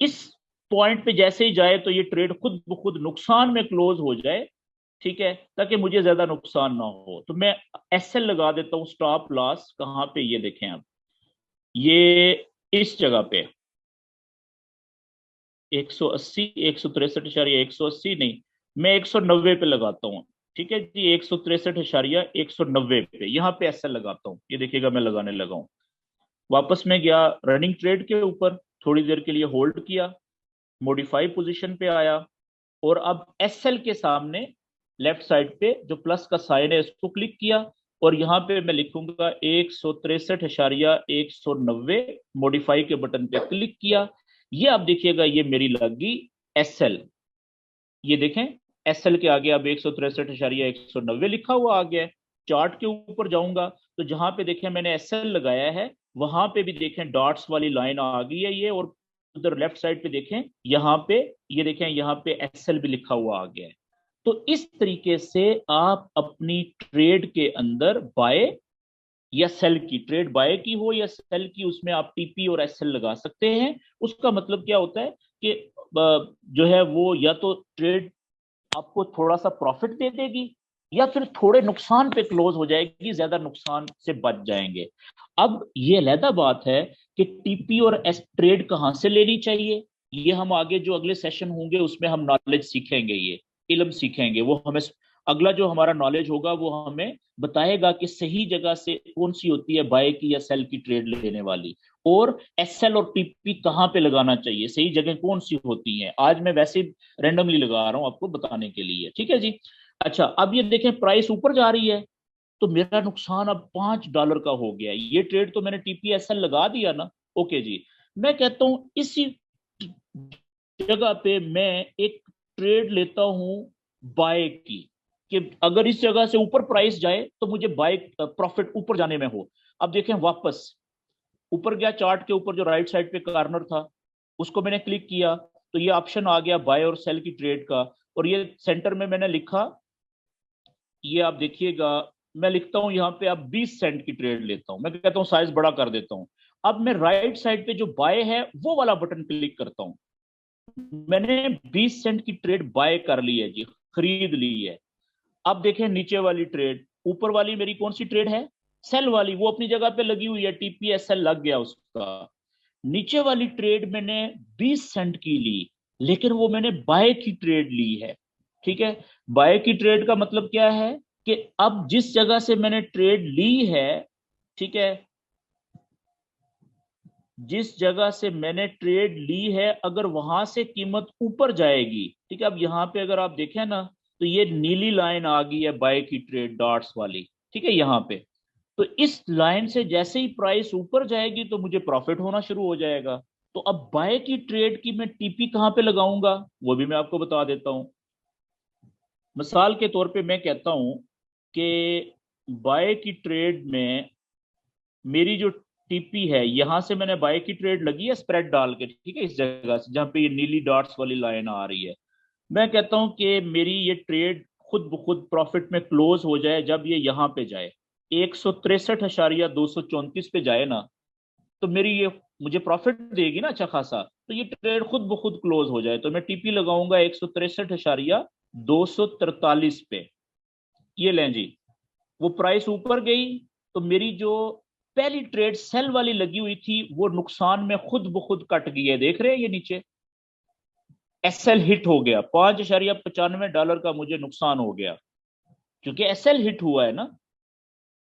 इस पॉइंट पे जैसे ही जाए तो ये ट्रेड खुद ब खुद नुकसान में क्लोज हो जाए, ठीक है, ताकि मुझे ज्यादा नुकसान ना हो। तो मैं SL लगा देता हूं, स्टॉप लॉस कहां पे, ये देखें आप, ये इस जगह पे 180, 163.180 नहीं, मैं 190 पे लगाता हूँ। ठीक है जी, 163.190 पे यहाँ पे SL लगाता हूँ। ये देखिएगा मैं लगाने लगा हूँ। वापस में गया रनिंग ट्रेड के ऊपर, थोड़ी देर के लिए होल्ड किया, मॉडिफाई पोजीशन पे आया, और अब SL के सामने लेफ्ट साइड पे जो प्लस का साइन है इसको क्लिक किया, और यहाँ पे मैं लिखूंगा 163.190, मॉडिफाई के बटन पे क्लिक किया। ये आप देखिएगा ये मेरी लग गई SL। ये देखें, SL के आगे अब 163.190 लिखा हुआ आ गया है। चार्ट के ऊपर जाऊंगा तो जहां पे देखें मैंने SL लगाया है, वहां पे भी देखें डॉट्स वाली लाइन आ गई है ये, और उधर लेफ्ट साइड पे देखें, यहाँ पे, ये देखें यहाँ पे SL भी लिखा हुआ आ गया है। तो इस तरीके से आप अपनी ट्रेड के अंदर बाय या सेल की, ट्रेड बाय की हो या सेल की, उसमें आप TP और SL लगा सकते हैं। उसका मतलब क्या होता है कि जो है वो या तो ट्रेड आपको थोड़ा सा प्रॉफिट दे देगी, या फिर थोड़े नुकसान पे क्लोज हो जाएगी, ज्यादा नुकसान से बच जाएंगे। अब ये अलहदा बात है कि TP और S ट्रेड कहां से लेनी चाहिए, ये हम आगे जो अगले सेशन होंगे उसमें हम नॉलेज सीखेंगे, ये इल्म सीखेंगे। वो हमें अगला जो हमारा नॉलेज होगा वो हमें बताएगा कि सही जगह से कौन सी होती है बाय की या सेल की ट्रेड लेने वाली, और SL और TP कहाँ पे लगाना चाहिए, सही जगह कौन सी होती है। आज मैं वैसे रैंडमली लगा रहा हूं आपको बताने के लिए, ठीक है जी। अच्छा, अब ये देखें प्राइस ऊपर जा रही है, तो मेरा नुकसान अब $5 का हो गया। ये ट्रेड तो मैंने TP SL लगा दिया ना, ओके जी। मैं कहता हूं इसी जगह पे मैं एक ट्रेड लेता हूं बाय की, कि अगर इस जगह से ऊपर प्राइस जाए तो मुझे बाय प्रॉफिट ऊपर जाने में हो। अब देखें वापस ऊपर गया, चार्ट के ऊपर जो राइट साइड पे कॉर्नर था उसको मैंने क्लिक किया, तो ये ऑप्शन आ गया बाय और सेल की ट्रेड का, और ये सेंटर में मैंने लिखा, ये आप देखिएगा, मैं लिखता हूं यहाँ पे आप 20 सेंट की ट्रेड लेता हूं, मैं कहता हूं साइज बड़ा कर देता हूं। अब मैं राइट साइड पे जो बाय है वो वाला बटन क्लिक करता हूं, मैंने 20 सेंट की ट्रेड बाय कर ली है जी, खरीद ली है। अब देखें नीचे वाली ट्रेड, ऊपर वाली मेरी कौन सी ट्रेड है? सेल वाली, वो अपनी जगह पे लगी हुई है, TP SL लग गया उसका। नीचे वाली ट्रेड मैंने 20 सेंट की ली, लेकिन वो मैंने बाय की ट्रेड ली है। ठीक है, बाय की ट्रेड का मतलब क्या है कि अब जिस जगह से मैंने ट्रेड ली है, ठीक है, जिस जगह से मैंने ट्रेड ली है, अगर वहां से कीमत ऊपर जाएगी, ठीक है, अब यहां पे अगर आप देखें ना, तो ये नीली लाइन आ गई है बाय की ट्रेड डॉट्स वाली, ठीक है, यहाँ पे। तो इस लाइन से जैसे ही प्राइस ऊपर जाएगी तो मुझे प्रॉफिट होना शुरू हो जाएगा। तो अब बाय की ट्रेड की मैं TP कहां पे लगाऊंगा, वो भी मैं आपको बता देता हूं। मिसाल के तौर पे मैं कहता हूं कि बाय की ट्रेड में मेरी जो TP है, यहां से मैंने बाय की ट्रेड लगी है स्प्रेड डाल के, ठीक है, इस जगह से जहां पे ये नीली डॉट्स वाली लाइन आ रही है, मैं कहता हूं कि मेरी ये ट्रेड खुद ब खुद प्रॉफिट में क्लोज हो जाए जब ये यहाँ पे जाए, 163.234 पे जाए ना, तो मेरी ये मुझे प्रॉफिट देगी ना अच्छा खासा, तो ये ट्रेड खुद ब खुद क्लोज हो जाए, तो मैं TP लगाऊंगा 163.243 पे। ये लें जी, वो प्राइस ऊपर गई, तो मेरी जो पहली ट्रेड सेल वाली लगी हुई थी वो नुकसान में खुद ब खुद कट गई है, देख रहे हैं ये नीचे SL हिट हो गया, $5.95 का मुझे नुकसान हो गया। क्योंकि एसएल हिट हुआ है ना।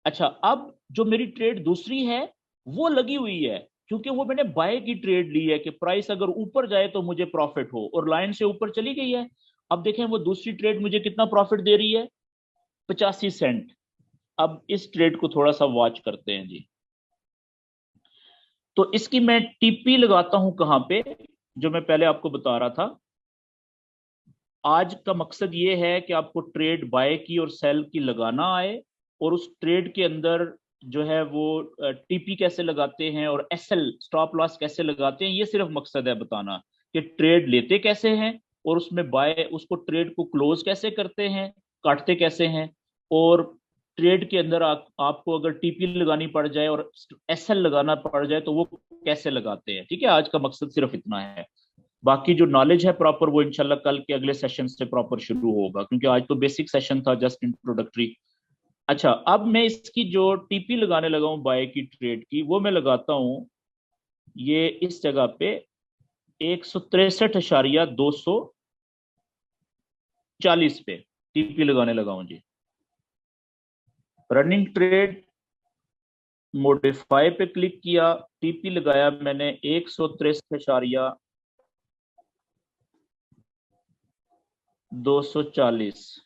अच्छा, अब जो मेरी ट्रेड दूसरी है वो लगी हुई है, क्योंकि वो मैंने बाय की ट्रेड ली है कि प्राइस अगर ऊपर जाए तो मुझे प्रॉफिट हो, और लाइन से ऊपर चली गई है। अब देखें वो दूसरी ट्रेड मुझे कितना प्रॉफिट दे रही है, 85 सेंट। अब इस ट्रेड को थोड़ा सा वॉच करते हैं जी। तो इसकी मैं टीपी लगाता हूं कहां पे, जो मैं पहले आपको बता रहा था। आज का मकसद ये है कि आपको ट्रेड बाय की और सेल की लगाना आए, और उस ट्रेड के अंदर जो है वो टीपी कैसे लगाते हैं और एसएल स्टॉप लॉस कैसे लगाते हैं, ये सिर्फ मकसद है बताना कि ट्रेड लेते कैसे हैं, और उसमें बाय उसको ट्रेड को क्लोज कैसे करते हैं, काटते कैसे हैं, और ट्रेड के अंदर आपको अगर टीपी लगानी पड़ जाए और एसएल लगाना पड़ जाए तो वो कैसे लगाते हैं। ठीक है, आज का मकसद सिर्फ इतना है। बाकी जो नॉलेज है प्रॉपर वो इंशाल्लाह कल के अगले सेशन से प्रॉपर शुरू होगा, क्योंकि आज तो बेसिक सेशन था, जस्ट इंट्रोडक्टरी। अच्छा, अब मैं इसकी जो टीपी लगाने लगा हूं बाय की ट्रेड की, वो मैं लगाता हूं ये इस जगह पे 163,240 पे टीपी लगाने लगा हूं जी। रनिंग ट्रेड मॉडिफाई पे क्लिक किया, टीपी लगाया मैंने 163,240।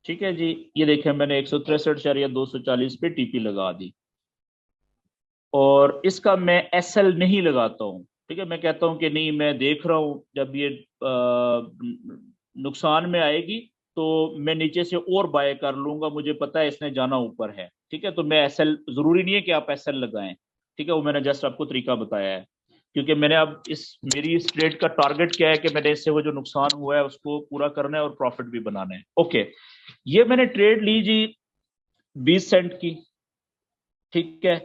ठीक है जी, ये देखें मैंने 163,240 पे टीपी लगा दी, और इसका मैं एसएल नहीं लगाता हूँ। ठीक है, मैं कहता हूँ कि नहीं, मैं देख रहा हूँ जब ये नुकसान में आएगी तो मैं नीचे से और बाय कर लूंगा, मुझे पता है इसने जाना ऊपर है। ठीक है, तो मैं एसएल, जरूरी नहीं है कि आप एसएल लगाएं। ठीक है, वो मैंने जस्ट आपको तरीका बताया है, क्योंकि मैंने अब मेरी इस ट्रेड का टारगेट क्या है कि मैंने इससे वो जो नुकसान हुआ है उसको पूरा करना है और प्रॉफिट भी बनाना है। ओके, ये मैंने ट्रेड ली जी 20 सेंट की। ठीक है,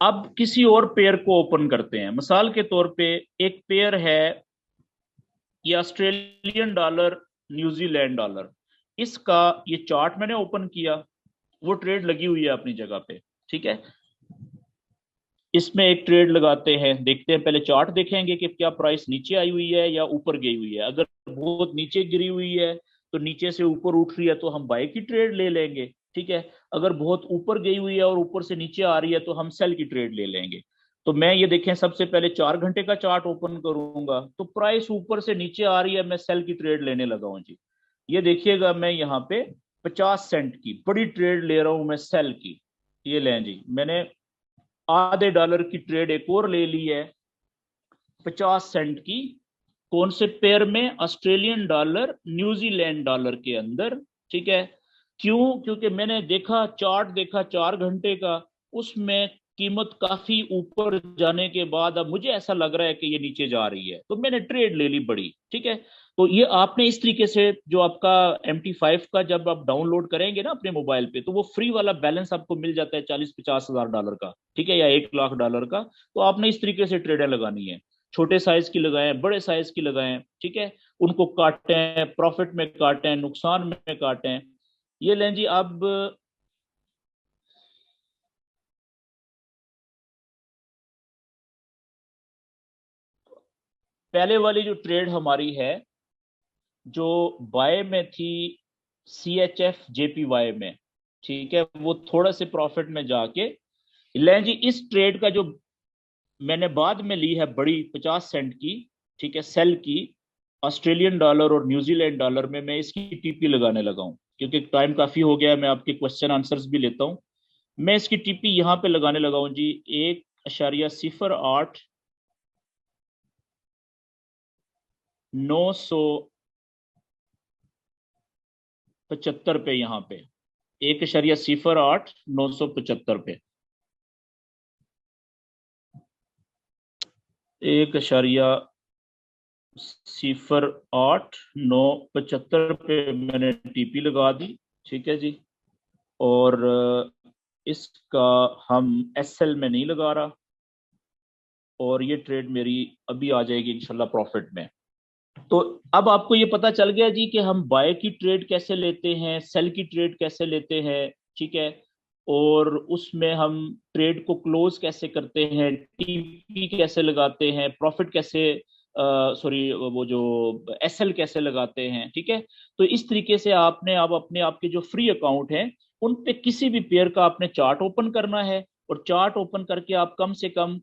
अब किसी और पेयर को ओपन करते हैं। मिसाल के तौर पे एक पेयर है ये ऑस्ट्रेलियन डॉलर न्यूजीलैंड डॉलर, इसका ये चार्ट मैंने ओपन किया, वो ट्रेड लगी हुई है अपनी जगह पे। ठीक है, इसमें एक ट्रेड लगाते हैं, देखते हैं, पहले चार्ट देखेंगे कि क्या प्राइस नीचे आई हुई है या ऊपर गई हुई है। अगर बहुत नीचे गिरी हुई है तो नीचे से ऊपर उठ रही है तो हम बाय की ट्रेड ले लेंगे। ठीक है, अगर बहुत ऊपर गई हुई है और ऊपर से नीचे आ रही है तो हम सेल की ट्रेड ले लेंगे। तो मैं ये देखें, सबसे पहले 4 घंटे का चार्ट ओपन करूंगा, तो प्राइस ऊपर से नीचे आ रही है, मैं सेल की ट्रेड लेने लगा हूं जी। ये देखिएगा, मैं यहाँ पे 50 सेंट की बड़ी ट्रेड ले रहा हूं मैं सेल की। ये लें जी, मैंने $0.5 की ट्रेड एक और ले ली है 50 सेंट की। कौन से पेयर में? ऑस्ट्रेलियन डॉलर न्यूजीलैंड डॉलर के अंदर। ठीक है, क्यों? क्योंकि मैंने देखा, चार्ट देखा 4 घंटे का, उसमें कीमत काफी ऊपर जाने के बाद अब मुझे ऐसा लग रहा है कि ये नीचे जा रही है, तो मैंने ट्रेड ले ली बड़ी। ठीक है, तो ये आपने इस तरीके से, जो आपका MT5 का जब आप डाउनलोड करेंगे ना अपने मोबाइल पे, तो वो फ्री वाला बैलेंस आपको मिल जाता है 40-50 हजार डॉलर का। ठीक है, या $1 लाख का। तो आपने इस तरीके से ट्रेडें लगानी है, छोटे साइज की लगाएं, बड़े साइज की लगाएं। ठीक है, उनको काटें, प्रॉफिट में काटें, नुकसान में काटें। ये लें जी। अब पहले वाली जो ट्रेड हमारी है, जो बाय में थी CHF JPY में, ठीक है, वो थोड़ा से प्रॉफिट में जाके लें जी। इस ट्रेड का जो मैंने बाद में ली है बड़ी 50 सेंट की, ठीक है, सेल की, ऑस्ट्रेलियन डॉलर और न्यूजीलैंड डॉलर में, मैं इसकी टीपी लगाने लगा हूं, क्योंकि टाइम काफी हो गया है, मैं आपके क्वेश्चन आंसर्स भी लेता हूं। मैं इसकी टीपी यहां पे लगाने लगा हूं जी, 1,08,975 पे, यहाँ पे 1,08,975 पे, 1,08,975 पे मैंने टीपी लगा दी। ठीक है जी, और इसका हम एसएल में नहीं लगा रहा, और ये ट्रेड मेरी अभी आ जाएगी इंशाल्लाह प्रॉफिट में। तो अब आपको ये पता चल गया जी कि हम बाय की ट्रेड कैसे लेते हैं, सेल की ट्रेड कैसे लेते हैं। ठीक है, और उसमें हम ट्रेड को क्लोज कैसे करते हैं, टीपी कैसे लगाते हैं, प्रॉफिट कैसे सॉरी, वो जो एसएल कैसे लगाते हैं, ठीक है। तो इस तरीके से आपने अब अपने आपके जो फ्री अकाउंट है उन पे किसी भी पेयर का आपने चार्ट ओपन करना है, और चार्ट ओपन करके आप कम से कम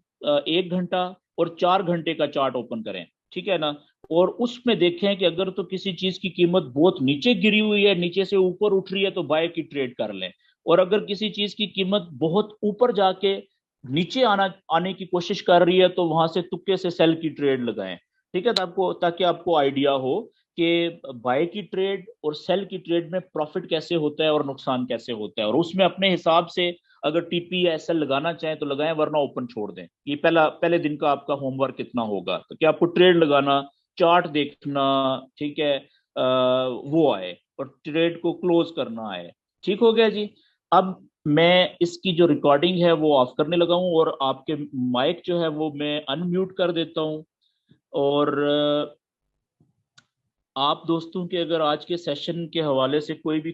1 घंटा और 4 घंटे का चार्ट ओपन करें, ठीक है ना। और उसमें देखें कि अगर तो किसी चीज की कीमत बहुत नीचे गिरी हुई है, नीचे से ऊपर उठ रही है, तो बाय की ट्रेड कर लें। और अगर किसी चीज की कीमत बहुत ऊपर जाके नीचे आने की कोशिश कर रही है, तो वहां से तुक्के से सेल की ट्रेड लगाएं, ठीक है। तो आपको, ताकि आपको आइडिया हो कि बाय की ट्रेड और सेल की ट्रेड में प्रॉफिट कैसे होता है और नुकसान कैसे होता है, और उसमें अपने हिसाब से अगर टीपी या एसएल लगाना चाहें तो लगाएं, वरना ओपन छोड़ दें। ये पहले दिन का आपका होमवर्क कितना होगा, तो कि आपको ट्रेड लगाना, चार्ट देखना, ठीक है, वो आए, और ट्रेड को क्लोज करना आए। ठीक हो गया जी। अब मैं इसकी जो रिकॉर्डिंग है वो ऑफ करने लगा हूं, और आपके माइक जो है वो मैं अनम्यूट कर देता हूं। और आप दोस्तों के अगर आज के सेशन के हवाले से कोई भी